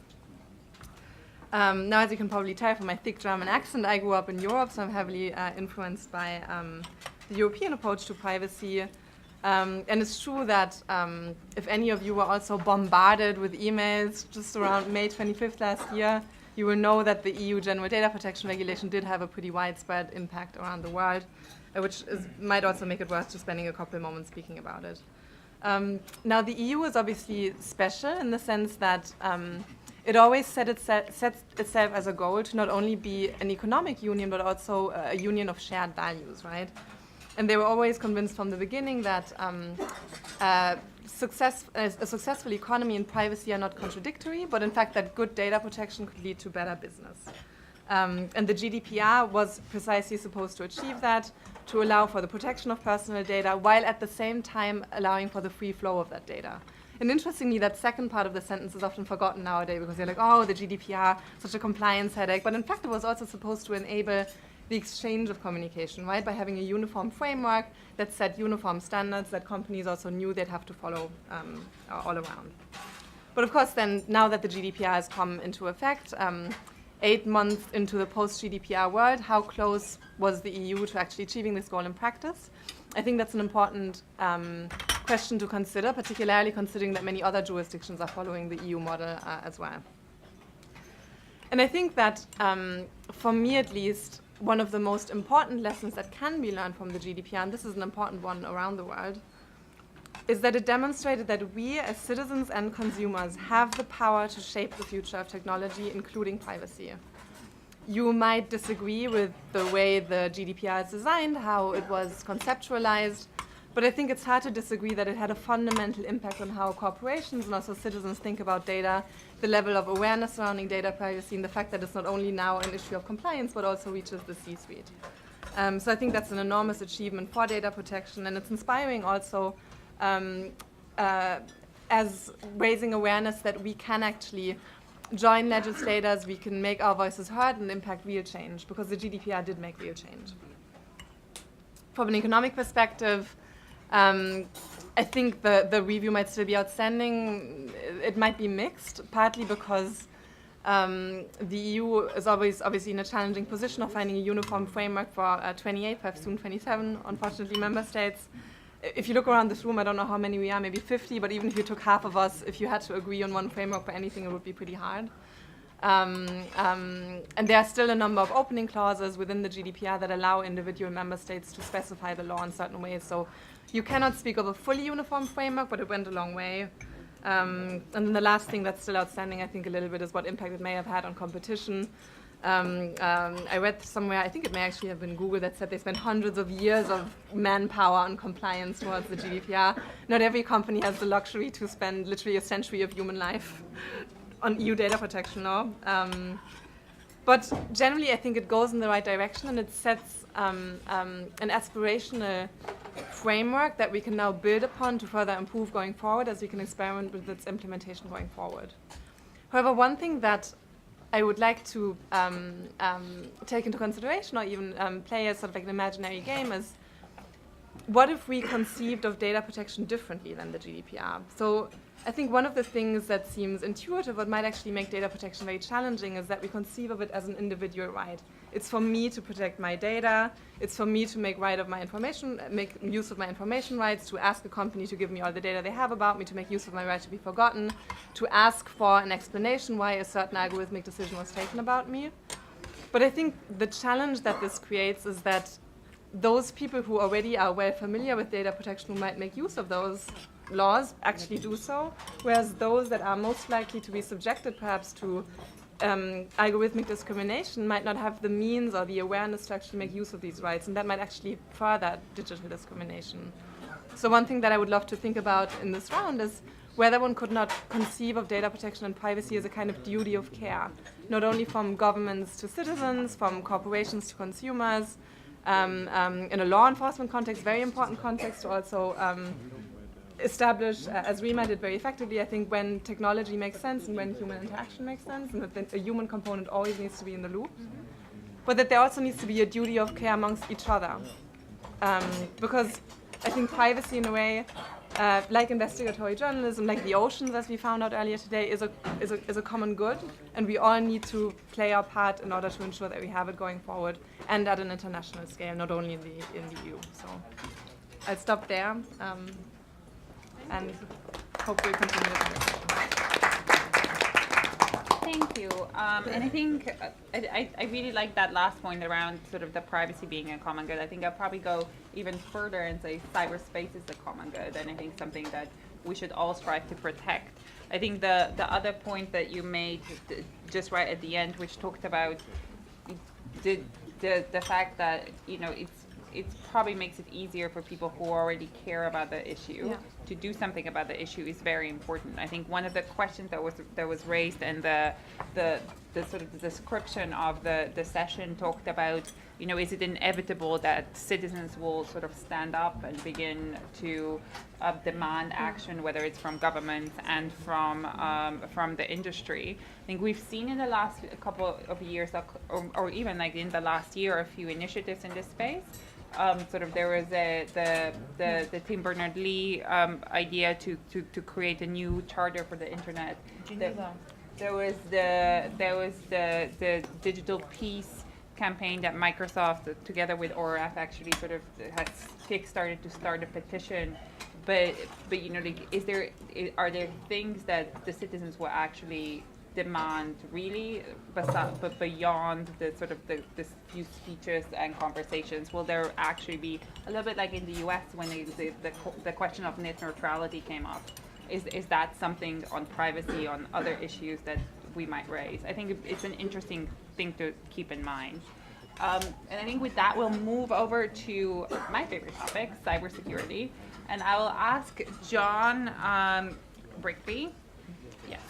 Now, as you can probably tell from my thick German accent, I grew up in Europe, so I'm heavily influenced by the European approach to privacy. And it's true that if any of you were also bombarded with emails just around May 25th last year, you will know that the EU General Data Protection Regulation did have a pretty widespread impact around the world, which might also make it worth just spending a couple of moments speaking about it. Now, the EU is obviously special in the sense that it always sets itself as a goal to not only be an economic union, but also a union of shared values, right? And they were always convinced from the beginning that a successful economy and privacy are not contradictory, but in fact that good data protection could lead to better business. And the GDPR was precisely supposed to achieve that, to allow for the protection of personal data, while at the same time allowing for the free flow of that data. And interestingly, that second part of the sentence is often forgotten nowadays because you're like, oh, the GDPR, such a compliance headache. But in fact, it was also supposed to enable the exchange of communication, right? By having a uniform framework that set uniform standards that companies also knew they'd have to follow all around. But of course, then, now that the GDPR has come into effect, 8 months into the post-GDPR world, how close was the EU to actually achieving this goal in practice? I think that's an important question to consider, particularly considering that many other jurisdictions are following the EU model as well. And I think that, for me at least, one of the most important lessons that can be learned from the GDPR, and this is an important one around the world, is that it demonstrated that we as citizens and consumers have the power to shape the future of technology, including privacy. You might disagree with the way the GDPR is designed, how it was conceptualized, but I think it's hard to disagree that it had a fundamental impact on how corporations and also citizens think about data, the level of awareness surrounding data privacy, and the fact that it's not only now an issue of compliance, but also reaches the C-suite. So I think that's an enormous achievement for data protection, and it's inspiring also as raising awareness that we can actually join legislators, we can make our voices heard and impact real change, because the GDPR did make real change. From an economic perspective, I think the review might still be outstanding. It might be mixed, partly because the EU is always obviously in a challenging position of finding a uniform framework for 28, perhaps soon 27, unfortunately, member states. If you look around this room, I don't know how many we are, maybe 50, but even if you took half of us, if you had to agree on one framework for anything, it would be pretty hard. And there are still a number of opening clauses within the GDPR that allow individual member states to specify the law in certain ways. So you cannot speak of a fully uniform framework, but it went a long way. And then the last thing that's still outstanding, I think, a little bit is what impact it may have had on competition. I read somewhere, I think it may actually have been Google, that said they spent hundreds of years of manpower on compliance towards the GDPR. Not every company has the luxury to spend literally a century of human life on EU data protection law. But generally, I think it goes in the right direction, and it sets an aspirational framework that we can now build upon to further improve going forward, as we can experiment with its implementation going forward. However, one thing that I would like to take into consideration, or even play as sort of like an imaginary game, is what if we conceived of data protection differently than the GDPR? So I think one of the things that seems intuitive, but might actually make data protection very challenging, is that we conceive of it as an individual right. It's for me to protect my data. It's for me to make use of my information rights, to ask a company to give me all the data they have about me, to make use of my right to be forgotten, to ask for an explanation why a certain algorithmic decision was taken about me. But I think the challenge that this creates is that those people who already are well familiar with data protection, who might make use of those laws, actually do so, whereas those that are most likely to be subjected perhaps to algorithmic discrimination might not have the means or the awareness to actually make use of these rights, and that might actually further digital discrimination. So one thing that I would love to think about in this round is whether one could not conceive of data protection and privacy as a kind of duty of care, not only from governments to citizens, from corporations to consumers, in a law enforcement context, very important context, to also establish, as Rema did very effectively, I think, when technology makes sense and when human interaction makes sense, and that a human component always needs to be in the loop, but that there also needs to be a duty of care amongst each other. Because I think privacy, in a way, like investigatory journalism, like the oceans, as we found out earlier today, is a common good, and we all need to play our part in order to ensure that we have it going forward, and at an international scale, not only in the EU. So I'll stop there. And hope we continue the conversation. Thank you. And I think I really like that last point around sort of the privacy being a common good. I think I'll probably go even further and say cyberspace is a common good, and I think something that we should all strive to protect. I think the other point that you made just right at the end, which talked about the fact that, you know, it probably makes it easier for people who already care about the issue to do something about the issue is very important. I think one of the questions that was raised and the sort of the description of the session talked about, is it inevitable that citizens will sort of stand up and begin to demand action, whether it's from government and from the industry? I think we've seen in the last couple of years, or even like in the last year, a few initiatives in this space. Sort of there was the Tim Berners-Lee idea to create a new charter for the internet. There was the digital peace campaign that Microsoft, together with ORF, actually sort of has kickstarted to start a petition. But are there things that the citizens will actually demand really, but beyond the sort of the few speeches and conversations? Will there actually be a little bit like in the US when the question of net neutrality came up? Is that something on privacy, on other issues that we might raise? I think it's an interesting thing to keep in mind. And I think with that, we'll move over to my favorite topic, cybersecurity. And I will ask John Brickey, yes,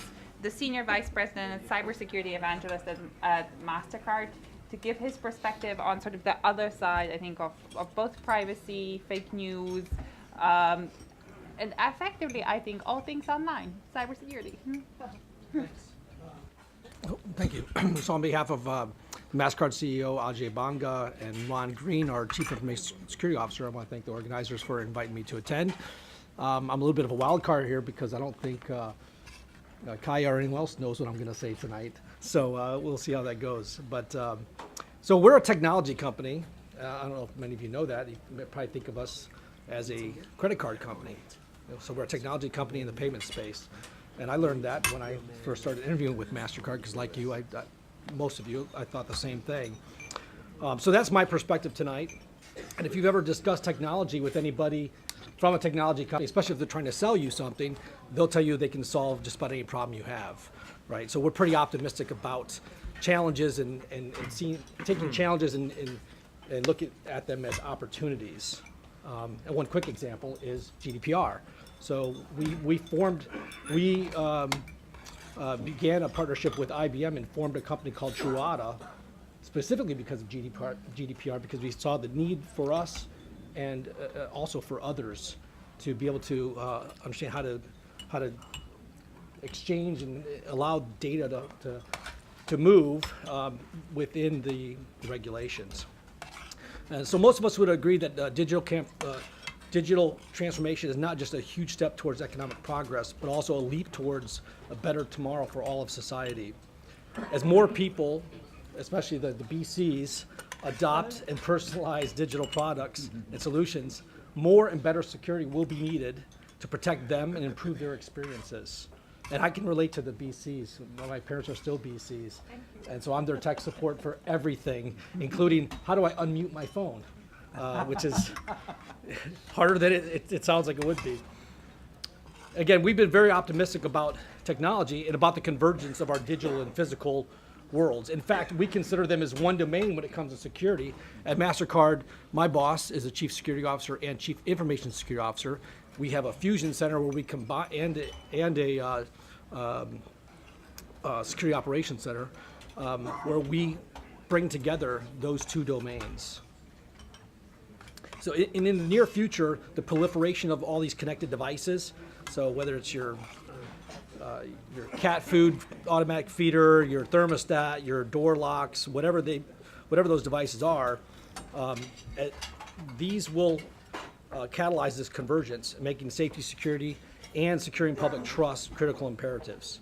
the Senior Vice President and Cybersecurity Evangelist at Mastercard, to give his perspective on sort of the other side, I think, of both privacy, fake news, and effectively, I think, all things online, cybersecurity. Thank you. So on behalf of Mastercard CEO Ajay Banga and Ron Green, our Chief Information Security Officer, I want to thank the organizers for inviting me to attend. I'm a little bit of a wild card here because I don't think Kaja or anyone else knows what I'm going to say tonight. So we'll see how that goes. But so we're a technology company. I don't know if many of you know that. You probably think of us as a credit card company. So we're a technology company in the payment space. And I learned that when I first started interviewing with Mastercard, because like you, most of you, I thought the same thing. So that's my perspective tonight. And if you've ever discussed technology with anybody from a technology company, especially if they're trying to sell you something, they'll tell you they can solve just about any problem you have, right? So we're pretty optimistic about challenges and taking challenges and looking at them as opportunities. And one quick example is GDPR. So we began a partnership with IBM and formed a company called Truata, specifically because of GDPR, because we saw the need for us and also for others to be able to understand how to exchange and allow data to move within the regulations. And so most of us would agree that digital transformation is not just a huge step towards economic progress, but also a leap towards a better tomorrow for all of society. As more people, especially the BCs, adopt and personalize digital products and solutions, more and better security will be needed to protect them and improve their experiences. And I can relate to the BCs. My parents are still BCs. And so I'm their tech support for everything, including how do I unmute my phone, which is harder than it sounds like it would be. Again, we've been very optimistic about technology and about the convergence of our digital and physical worlds. In fact, we consider them as one domain when it comes to security. At Mastercard, my boss is a Chief Security Officer and Chief Information Security Officer. We have a fusion center where we combine and a security operations center where we bring together those two domains. So in the near future, the proliferation of all these connected devices, so whether it's your cat food automatic feeder, your thermostat, your door locks, whatever those devices are, these will catalyze this convergence, making safety, security, and securing public trust critical imperatives.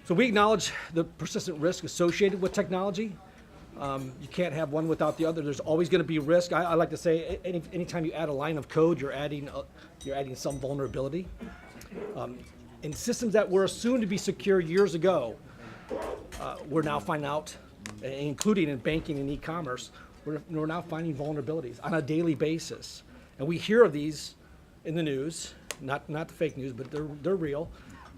So we acknowledge the persistent risk associated with technology. You can't have one without the other. There's always going to be risk. I like to say, anytime you add a line of code, you're adding some vulnerability. In systems that were assumed to be secure years ago, we're now finding out, including in banking and e-commerce, we're now finding vulnerabilities on a daily basis. And we hear of these in the news, not the fake news, but they're real.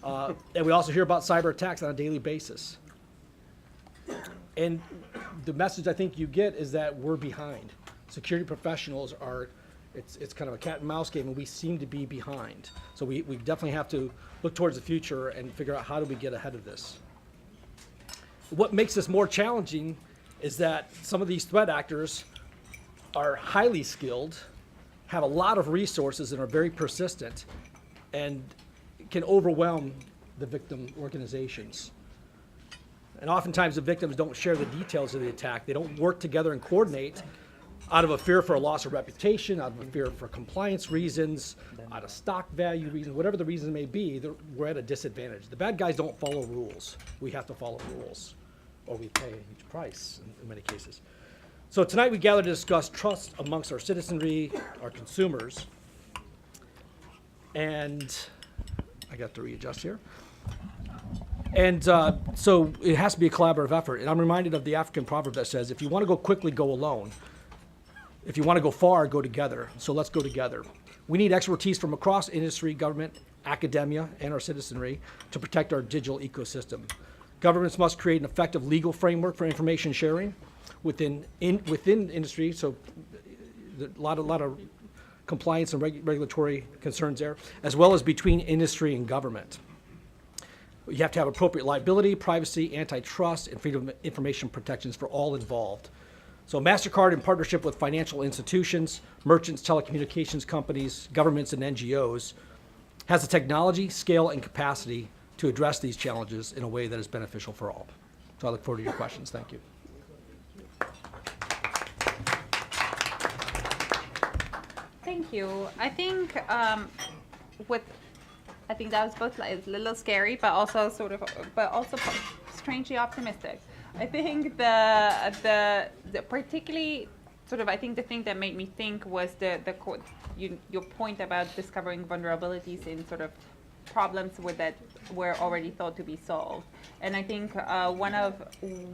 And we also hear about cyber attacks on a daily basis. And the message I think you get is that we're behind. Security professionals are It's kind of a cat and mouse game, and we seem to be behind. So we definitely have to look towards the future and figure out how do we get ahead of this. What makes this more challenging is that some of these threat actors are highly skilled, have a lot of resources, and are very persistent, and can overwhelm the victim organizations. And oftentimes the victims don't share the details of the attack. They don't work together and coordinate out of a fear for a loss of reputation, out of a fear for compliance reasons, out of stock value reasons, whatever the reason may be, we're at a disadvantage. The bad guys don't follow rules. We have to follow rules, or we pay a huge price in many cases. So tonight we gather to discuss trust amongst our citizenry, our consumers, and I got to readjust here. And so it has to be a collaborative effort. And I'm reminded of the African proverb that says, if you want to go quickly, go alone. If you want to go far, go together. So let's go together. We need expertise from across industry, government, academia, and our citizenry to protect our digital ecosystem. Governments must create an effective legal framework for information sharing within industry. So a lot of compliance and regulatory concerns there, as well as between industry and government. You have to have appropriate liability, privacy, antitrust, and freedom of information protections for all involved. So Mastercard, in partnership with financial institutions, merchants, telecommunications companies, governments, and NGOs, has the technology, scale, and capacity to address these challenges in a way that is beneficial for all. So I look forward to your questions. Thank you. Thank you. I think I think that was both like, a little scary, but also strangely optimistic. I think the particularly sort of, I think the thing that made me think was your point about discovering vulnerabilities in sort of problems that were already thought to be solved. And I think one of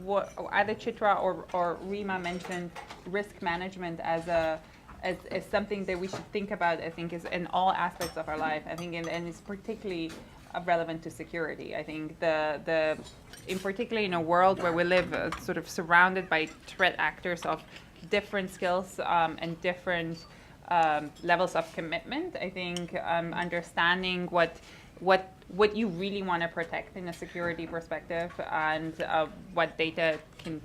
what either Chitra or Rema mentioned risk management as something that we should think about, I think, is in all aspects of our life. I think, and it's particularly relevant to security. I think in particularly in a world where we live sort of surrounded by threat actors of different skills and different levels of commitment, I think understanding what you really want to protect in a security perspective and what data can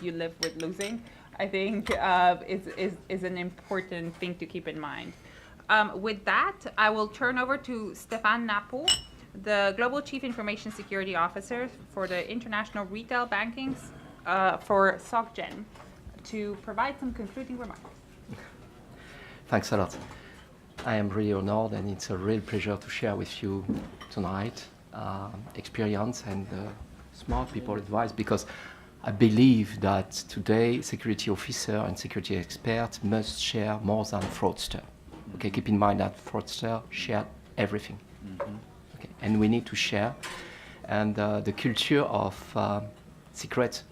you live with losing, I think is an important thing to keep in mind. With that, I will turn over to Stéphane Nappo, the Global Chief Information Security Officer for the International Retail Banking for SocGen, to provide some concluding remarks. Thanks a lot. I am really honored, and it's a real pleasure to share with you tonight experience and smart people advice, because I believe that today security officer and security experts must share more than fraudster. Okay, keep in mind that fraudster shared everything. Mm-hmm. Okay, and we need to share. And the culture of secret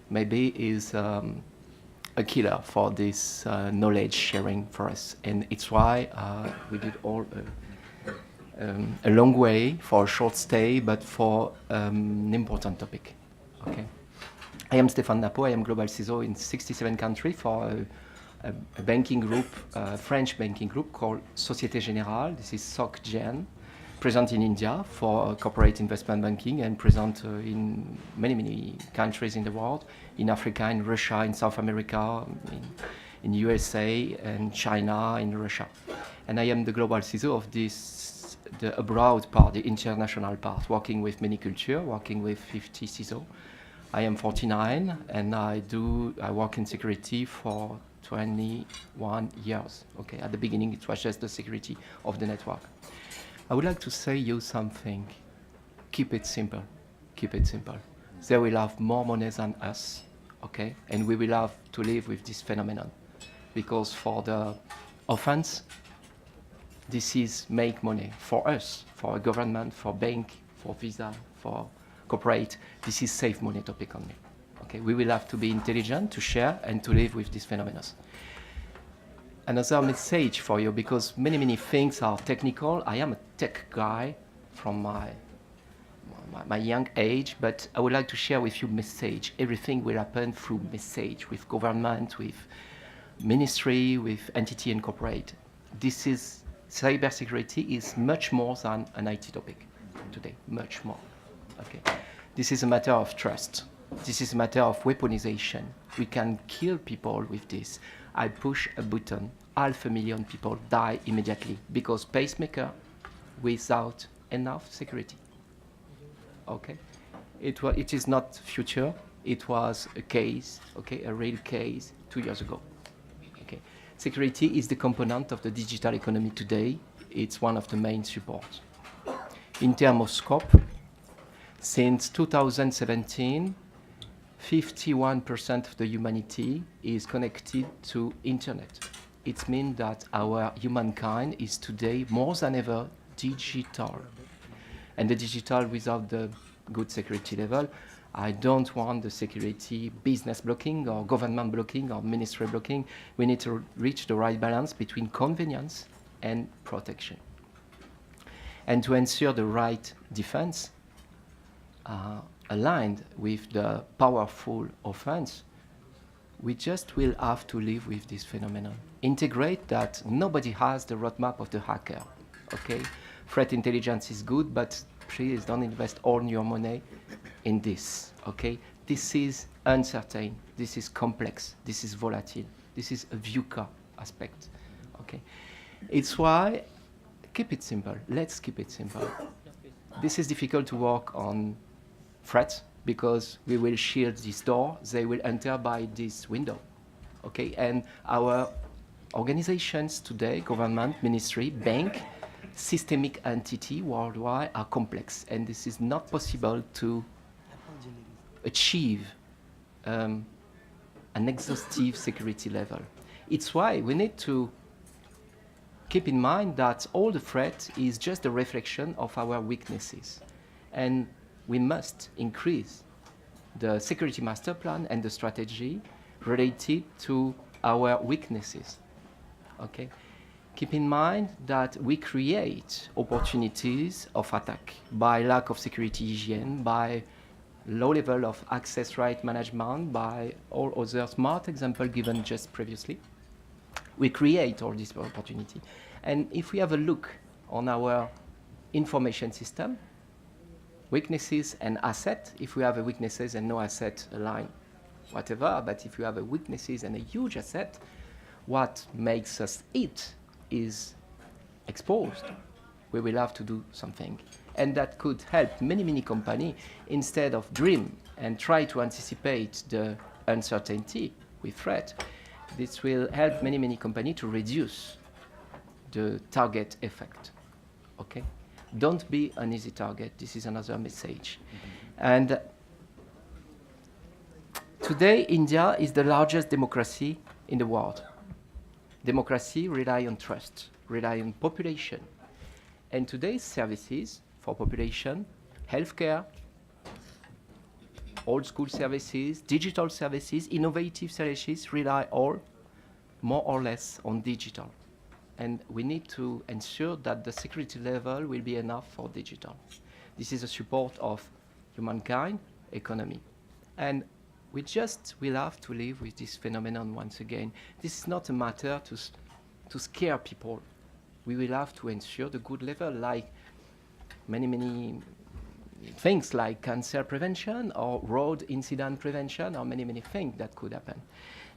maybe is a killer for this knowledge sharing for us. And it's why we did all a long way for a short stay, but for an important topic. Okay. I am Stéphane Nappo. I am Global CISO in 67 countries for a banking group, a French banking group called Société Générale. This is SocGen, present in India for corporate investment banking, and present in many countries in the world, in Africa, in Russia, in South America, in USA, and China, in Russia. And I am the Global CISO of the abroad part, the international part, working with many cultures, working with 50 CISO. I am 49, and I work in security for 21 years. Okay, at the beginning it was just the security of the network. I would like to say you something. Keep it simple. Keep it simple. They will have more money than us, okay? And we will have to live with this phenomenon, because for the offense, this is make money for us, for a government, for bank, for Visa, for corporate. This is save money topic only. Okay, we will have to be intelligent to share and to live with these phenomena. Another message for you, because many things are technical. I am a tech guy from my young age, but I would like to share with you message. Everything will happen through message, with government, with ministry, with entity and corporate. this is cybersecurity is much more than an IT topic today, much more. Okay, this is a matter of trust. This is a matter of weaponization. We can kill people with this. I push a button, 500,000 people die immediately because pacemaker without enough security. Okay, it is not future. It was a case, okay, a real case 2 years ago. Okay, security is the component of the digital economy today. It's one of the main supports. In terms of scope, since 2017, 51% of the humanity is connected to internet. It means that our humankind is today more than ever digital. And the digital without the good security level, I don't want the security business blocking or government blocking or ministry blocking. We need to reach the right balance between convenience and protection. And to ensure the right defense, aligned with the powerful offense, we just will have to live with this phenomenon. Integrate that nobody has the roadmap of the hacker, okay? Threat intelligence is good, but please don't invest all your money in this, okay? This is uncertain, this is complex, this is volatile, this is a VUCA aspect, okay? It's why, keep it simple, let's keep it simple. This is difficult to work on threats because we will shield this door, they will enter by this window, okay? And our organizations today, government, ministry, bank, systemic entity worldwide are complex, and this is not possible to achieve an exhaustive security level. It's why we need to keep in mind that all the threat is just a reflection of our weaknesses, and we must increase the security master plan and the strategy related to our weaknesses, okay? Keep in mind that we create opportunities of attack by lack of security hygiene, by low level of access right management, by all other smart examples given just previously. We create all this opportunity. And if we have a look on our information system, weaknesses and asset, if we have a weaknesses and no asset line, whatever, but if you have a weaknesses and a huge asset, what makes us it is exposed. We will have to do something. And that could help many, many companies, instead of dream and try to anticipate the uncertainty with threat, this will help many, many companies to reduce the target effect, okay? Don't be an easy target. This is another message. And today, India is the largest democracy in the world. Democracy rely on trust, rely on population. And today's services for population, healthcare, old school services, digital services, innovative services rely all more or less on digital. And we need to ensure that the security level will be enough for digital. This is a support of humankind, economy. And we just will have to live with this phenomenon once again. This is not a matter to scare people. We will have to ensure the good level, like many things like cancer prevention or road incident prevention or many things that could happen.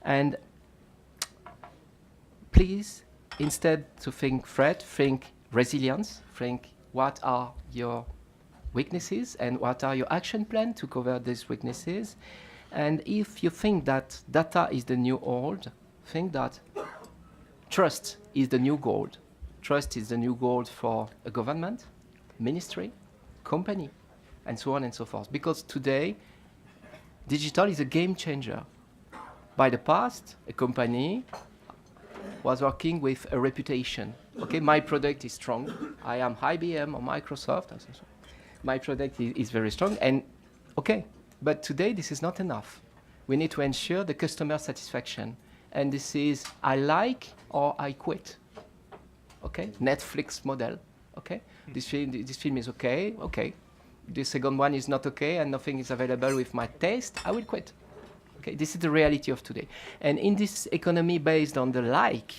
And please, instead to think threat, think resilience, think what are your weaknesses and what are your action plan to cover these weaknesses. And if you think that data is the new old, think that trust is the new gold. Trust is the new gold for a government, ministry, company, and so on and so forth. Because today, digital is a game changer. By the past, a company was working with a reputation. Okay, my product is strong. I am IBM or Microsoft. My product is very strong, and okay. But today, this is not enough. We need to ensure the customer satisfaction. And this is I like or I quit. Okay, Netflix model. Okay, this film is okay. Okay, the second one is not okay, and nothing is available with my taste. I will quit. Okay, this is the reality of today. And in this economy based on the like,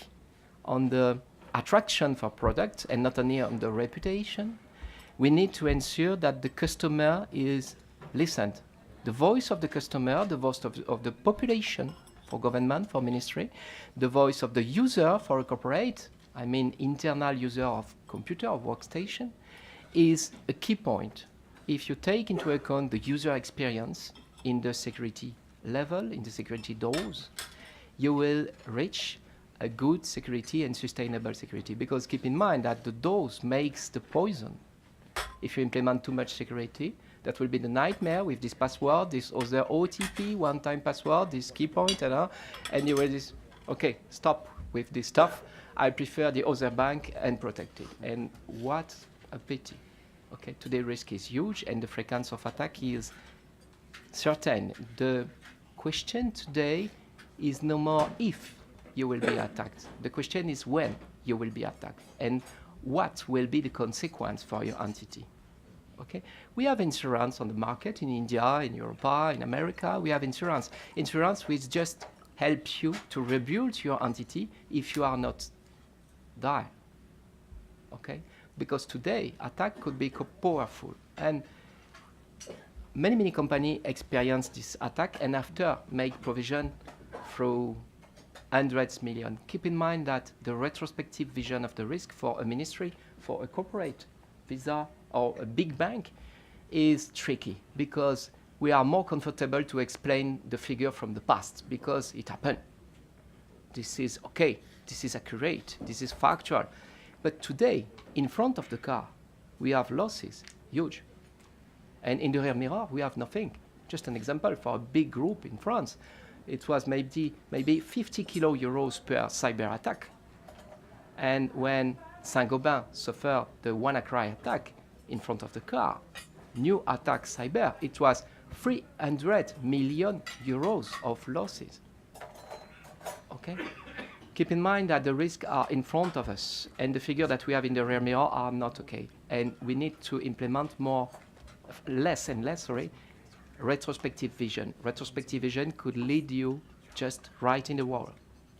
on the attraction for products and not only on the reputation, we need to ensure that the customer is listened. The voice of the customer, the voice of the population for government, for ministry, the voice of the user for a corporate, I mean internal user of computer or workstation, is a key point. If you take into account the user experience in the security level, in the security doors, you will reach a good security and sustainable security. Because keep in mind that the dose makes the poison. If you implement too much security, that will be the nightmare with this password, this other OTP, one-time password, this key point, and you will just, okay, stop with this stuff. I prefer the other bank and protect it. And what a pity. Okay, today risk is huge and the frequency of attack is certain. The question today is no more if you will be attacked. The question is when you will be attacked and what will be the consequence for your entity. Okay, we have insurance on the market in India, in Europe, in America. We have insurance. Insurance which just helps you to rebuild your entity if you are not die. Okay, because today attack could be powerful and many companies experience this attack and after make provision through hundreds million. Keep in mind that the retrospective vision of the risk for a ministry, for a corporate, Visa or a big bank is tricky because we are more comfortable to explain the figure from the past because it happened. This is okay, this is accurate, this is factual. But today, in front of the car, we have losses, huge. And in the rear mirror, we have nothing. Just an example for a big group in France. It was maybe 50 kilo euros per cyber attack. And when Saint-Gobain suffered the WannaCry attack in front of the car, new attack cyber, it was 300 million euros of losses. Okay? Keep in mind that the risks are in front of us and the figures that we have in the rear mirror are not okay. And we need to implement less and less, retrospective vision. Retrospective vision could lead you just right in the wall,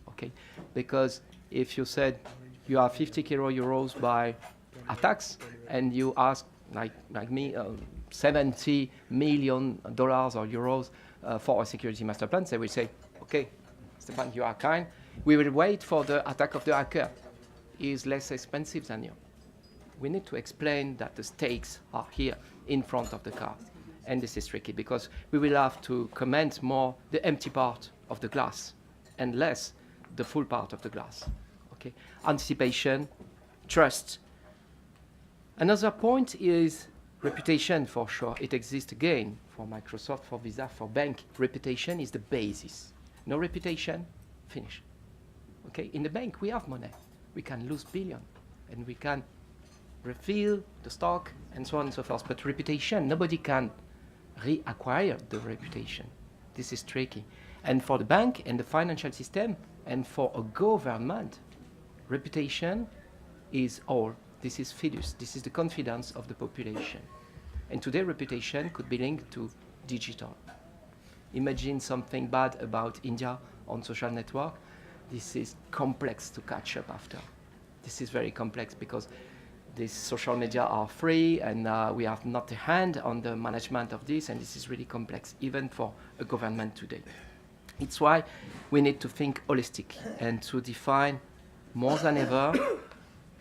okay? Because if you said you have 50 kilo euros by attacks and you ask, like me, $70 million or euros for a security master plan, they will say, okay, Stéphane, you are kind. We will wait for the attack of the hacker. He is less expensive than you. We need to explain that the stakes are here in front of the car. And this is tricky because we will have to comment more the empty part of the glass and less the full part of the glass. Okay? Anticipation, trust. Another point is reputation for sure. It exists again for Microsoft, for Visa, for bank. Reputation is the basis. No reputation, finish. Okay? In the bank, we have money. We can lose billion and we can refill the stock and so on and so forth. But reputation, nobody can reacquire the reputation. This is tricky. And for the bank and the financial system and for a government, reputation is all. This is fiduciary. This is the confidence of the population. And today reputation could be linked to digital. Imagine something bad about India on social network. This is complex to catch up after. This is very complex because these social media are free and we have not a hand on the management of this and this is really complex, even for a government today. It's why we need to think holistic and to define more than ever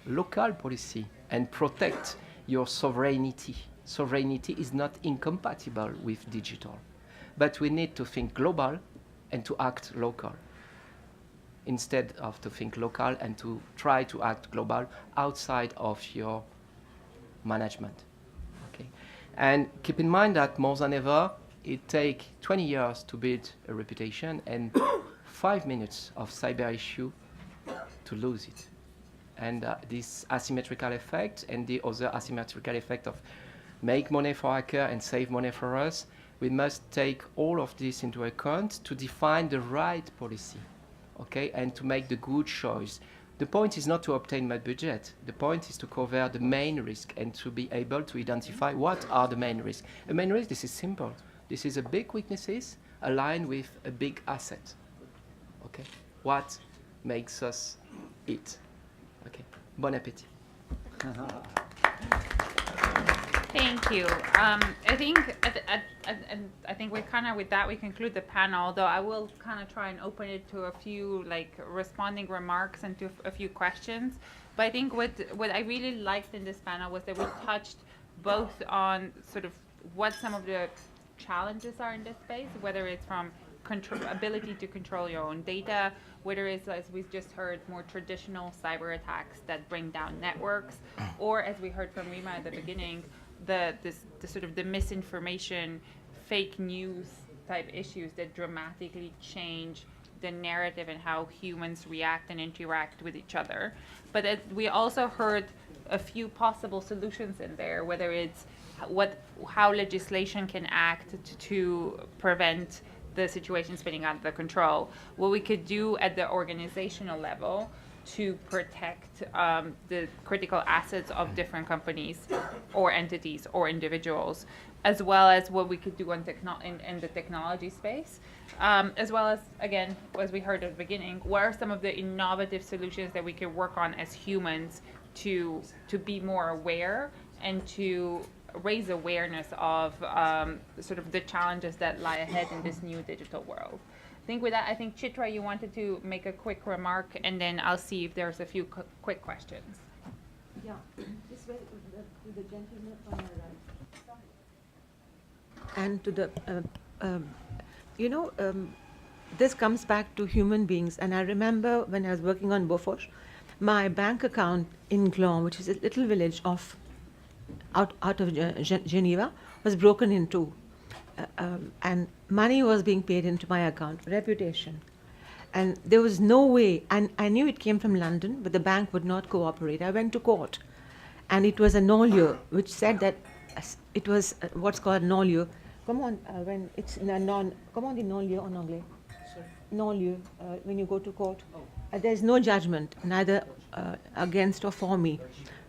local policy and protect your sovereignty. Sovereignty is not incompatible with digital, but we need to think global and to act local, instead of to think local and to try to act global outside of your management. Okay? And keep in mind that more than ever, it takes 20 years to build a reputation and 5 minutes of cyber issue to lose it. And this asymmetrical effect and the other asymmetrical effect of make money for hacker and save money for us, we must take all of this into account to define the right policy. Okay, and to make the good choice. The point is not to obtain my budget. The point is to cover the main risk and to be able to identify what are the main risks. A main risk, this is simple. This is a big weaknesses aligned with a big asset. Okay, what makes us it? Okay. Bon appétit. Thank you. I think I think we kind of with that we conclude the panel. Though I will kind of try and open it to a few like responding remarks and to a few questions. But I think what I really liked in this panel was that we touched both on sort of what some of the challenges are in this space, whether it's from ability to control your own data, whether it's, as we've just heard, more traditional cyber attacks that bring down networks, or as we heard from Rema at the beginning, the sort of the misinformation, fake news type issues that dramatically change the narrative and how humans react and interact with each other. But we also heard a few possible solutions in there, whether it's how legislation can act to prevent the situation spinning out of the control, what we could do at the organizational level to protect the critical assets of different companies or entities or individuals, as well as what we could do in the technology space, as well as, again, as we heard at the beginning, what are some of the innovative solutions that we could work on as humans to be more aware and to raise awareness of sort of the challenges that lie ahead in this new digital world. I think with that, I think Chitra, you wanted to make a quick remark, and then I'll see if there's a few quick questions. Yeah, this way to the gentleman on my right. And to the, this comes back to human beings. And I remember when I was working on Beaufort, my bank account in Gland, which is a little village out of Geneva, was broken in two. And money was being paid into my account, reputation. And there was no way, and I knew it came from London, but the bank would not cooperate. I went to court, and it was a non-lieu, which said that it was what's called non-lieu. Come on, when it's in a come on, the non-lieu en anglais. Non-lieu, when you go to court. There's no judgment, neither against or for me.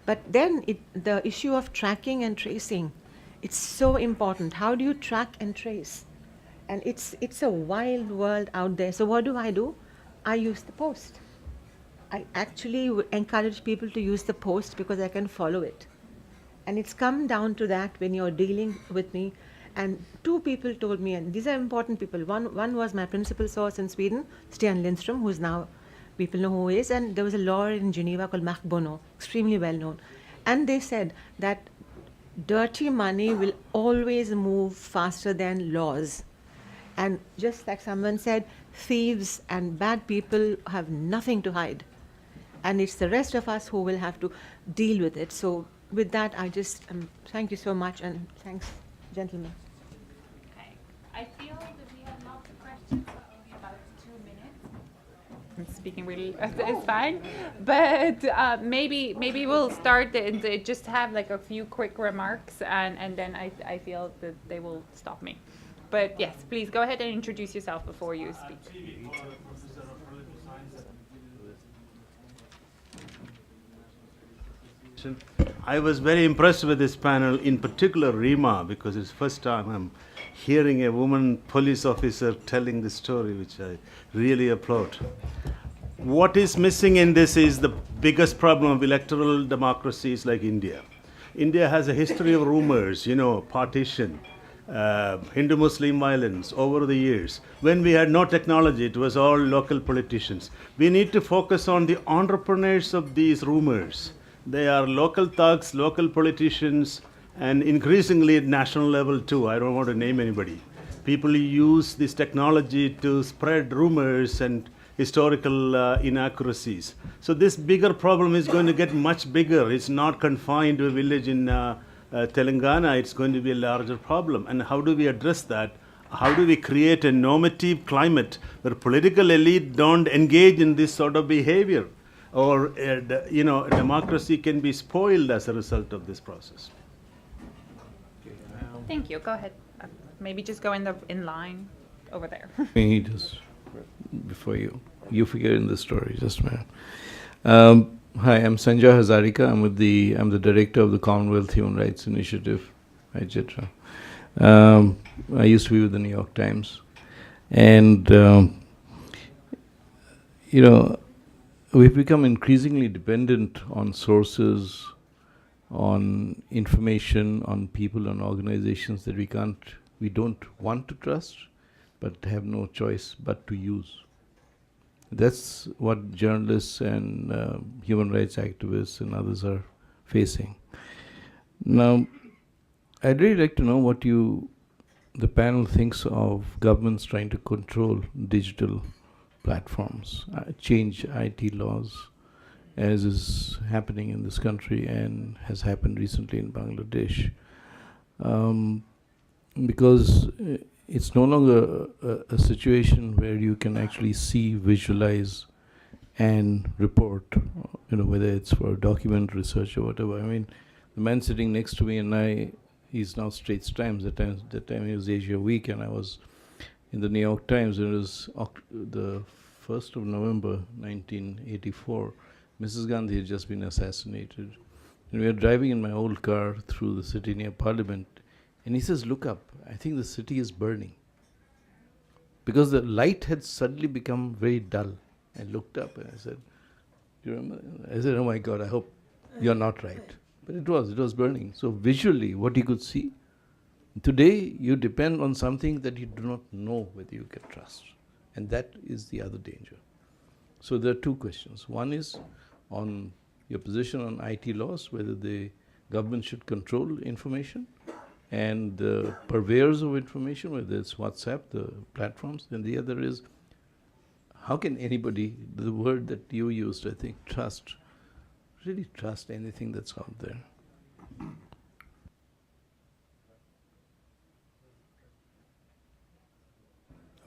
But then the issue of tracking and tracing, it's so important. How do you track and trace? And it's a wild world out there. So what do? I use the post. I actually would encourage people to use the post because I can follow it. And it's come down to that when you're dealing with me. And two people told me, and these are important people. One was my principal source in Sweden, Stian Lindström, who's now, people know who he is, and there was a lawyer in Geneva called Marc Bonneau, extremely well known. And they said that dirty money will always move faster than laws. And just like someone said, thieves and bad people have nothing to hide. And it's the rest of us who will have to deal with it. So with that, I just thank you so much, and thanks, gentlemen. Okay. I feel that we have lots of questions, but only about 2 minutes. I'm speaking really, it's fine. But maybe we'll start and just have like a few quick remarks, and then I feel that they will stop me. But yes, please go ahead and introduce yourself before you speak. I was very impressed with this panel, in particular Rema, because it's the first time I'm hearing a woman police officer telling the story, which I really applaud. What is missing in this is the biggest problem of electoral democracies like India. India has a history of rumors, partition, Hindu-Muslim violence over the years. When we had no technology, it was all local politicians. We need to focus on the entrepreneurs of these rumors. They are local thugs, local politicians, and increasingly at national level too. I don't want to name anybody. People use this technology to spread rumors and historical inaccuracies. So this bigger problem is going to get much bigger. It's not confined to a village in Telengana. It's going to be a larger problem. And how do we address that? How do we create a normative climate where political elite don't engage in this sort of behavior? Or, democracy can be spoiled as a result of this process. Thank you. Go ahead. Maybe just go in line over there. Me just before you figure in the story, just a minute. Hi, I'm Sanjay Hazarika. I'm the director of the Commonwealth Human Rights Initiative at Chitra. I used to be with the New York Times, and we've become increasingly dependent on sources, on information, on people, on organizations that we don't want to trust, but have no choice but to use. That's what journalists and human rights activists and others are facing. Now, I'd really like to know what the panel thinks of governments trying to control digital platforms, change IT laws, as is happening in this country and has happened recently in Bangladesh. Because it's no longer a situation where you can actually see, visualize, and report, whether it's for document research or whatever. I mean, the man sitting next to me he's now Straits Times. That time he was Asia Week, and I was in the New York Times. It was the 1st of November, 1984. Mrs. Gandhi had just been assassinated. And we were driving in my old car through the city near Parliament, and he says, "Look up, I think the city is burning." Because the light had suddenly become very dull. I looked up and I said, "Do you remember?" I said, "Oh my God, I hope you're not right." But it was burning. So visually, what you could see, today you depend on something that you do not know whether you can trust. And that is the other danger. So there are two questions. One is on your position on IT laws, whether the government should control information and the purveyors of information, whether it's WhatsApp, the platforms. And the other is, how can anybody, the word that you used, I think, trust, really trust anything that's out there?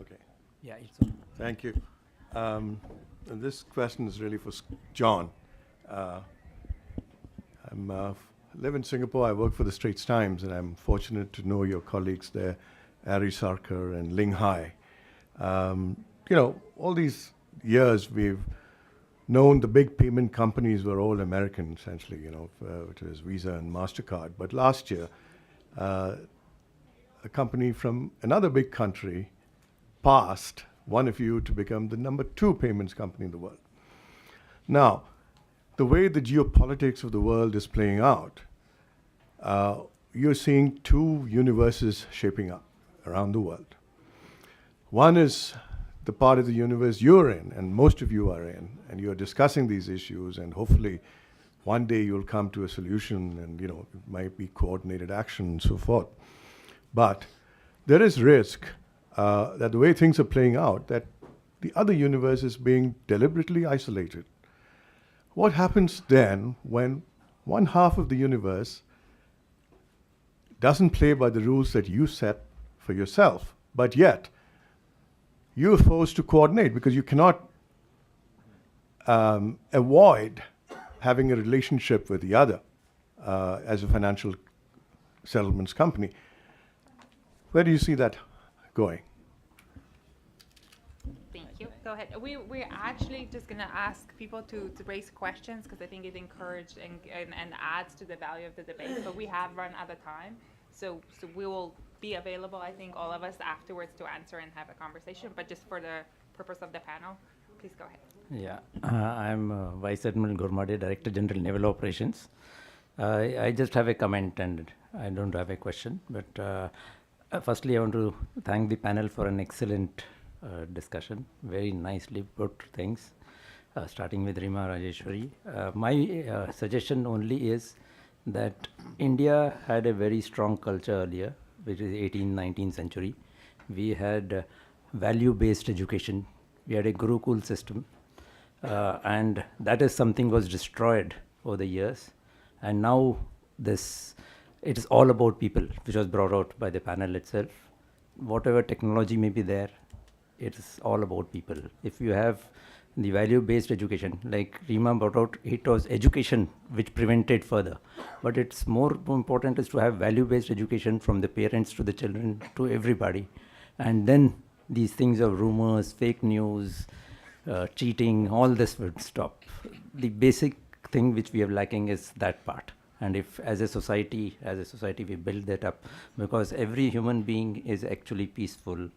Okay. Yeah, it's Thank you. And this question is really for John. I live in Singapore. I work for the Straits Times, and I'm fortunate to know your colleagues there, Ari Sarkar and Ling Hai. All these years we've known the big payment companies were all American, essentially, which was Visa and Mastercard. But last year, a company from another big country passed one of you to become the number 2 payments company in the world. Now, the way the geopolitics of the world is playing out, you're seeing 2 universes shaping up around the world. One is the part of the universe you're in, and most of you are in, and you're discussing these issues, and hopefully one day you'll come to a solution, and it might be coordinated action and so forth. But there is risk that the way things are playing out, that the other universe is being deliberately isolated. What happens then when one half of the universe doesn't play by the rules that you set for yourself, but yet you're forced to coordinate because you cannot avoid having a relationship with the other as a financial settlements company? Where do you see that going? Thank you. Go ahead. We're actually just going to ask people to raise questions because I think it encourages and adds to the value of the debate. But we have run out of time. So we will be available, I think, all of us afterwards to answer and have a conversation. But just for the purpose of the panel, please go ahead. Yeah, I'm Vice Admiral Gurmade, Director General Naval Operations. I just have a comment and I don't have a question. But firstly, I want to thank the panel for an excellent discussion. Very nicely put things, starting with Rema Rajeshwari. My suggestion only is that India had a very strong culture earlier, which is 18th, 19th century. We had value-based education. We had a Gurukul system. And that is something was destroyed over the years. And now it is all about people, which was brought out by the panel itself. Whatever technology may be there, it is all about people. If you have the value-based education, like Rema brought out, it was education which prevented further. But it's more important is to have value-based education from the parents to the children to everybody. And then these things of rumors, fake news, cheating, all this would stop. The basic thing which we are lacking is that part. And if as a society we build that up, because every human being is actually peaceful.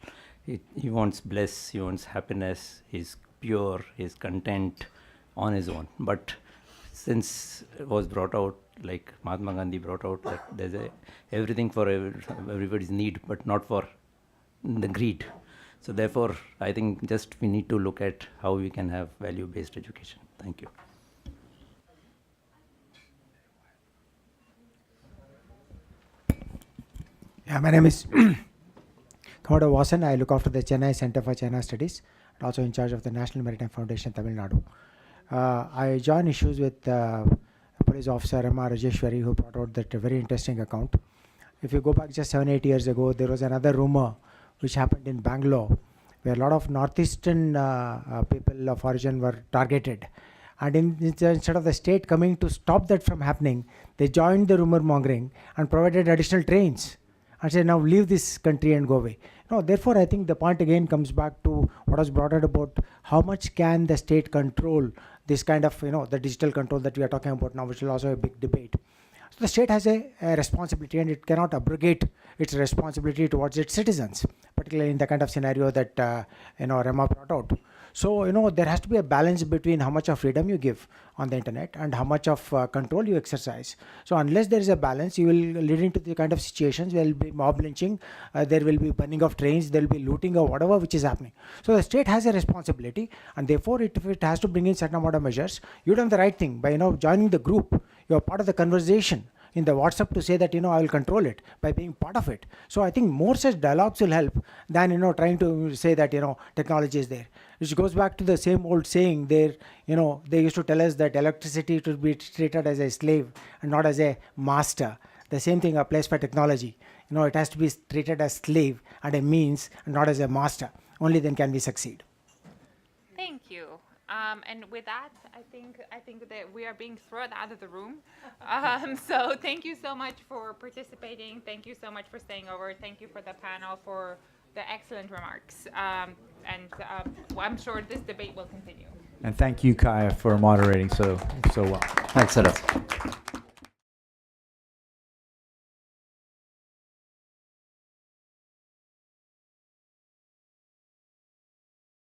He wants bliss, he wants happiness, he's pure, he's content, on his own. But since it was brought out, like Mahatma Gandhi brought out, that there's everything for everybody's need, but not for the greed. So therefore, I think just we need to look at how we can have value-based education. Thank you. Yeah, my name is Komodo Vasan. I look after the Chennai Center for China Studies and also in charge of the National Maritime Foundation, Tamil Nadu. I join issues with police officer Rema Rajeshwari, who brought out that very interesting account. If you go back just 7-8 years ago, there was another rumor which happened in Bangalore, where a lot of northeastern people of origin were targeted. And instead of the state coming to stop that from happening, they joined the rumor mongering and provided additional trains and said, now leave this country and go away. No, therefore, I think the point again comes back to what was brought out about how much can the state control this kind of, the digital control that we are talking about now, which is also a big debate. So the state has a responsibility, and it cannot abrogate its responsibility towards its citizens, particularly in the kind of scenario that Rema brought out. So there has to be a balance between how much of freedom you give on the internet and how much of control you exercise. So unless there is a balance, you will lead into the kind of situations where there will be mob lynching, there will be burning of trains, there will be looting or whatever which is happening. So the state has a responsibility, and therefore if it has to bring in certain amount of measures, you've done the right thing by joining the group. You're part of the conversation in the WhatsApp to say that I will control it by being part of it. So I think more such dialogues will help than trying to say that technology is there, which goes back to the same old saying there. They used to tell us that electricity should be treated as a slave and not as a master. The same thing applies for technology. It has to be treated as slave and a means and not as a master. Only then can we succeed. Thank you. And with that, I think that we are being thrown out of the room. So thank you so much for participating. Thank you so much for staying over. Thank you for the panel for the excellent remarks. I'm sure this debate will continue. And thank you, Kaja, for moderating so well. Thanks a lot.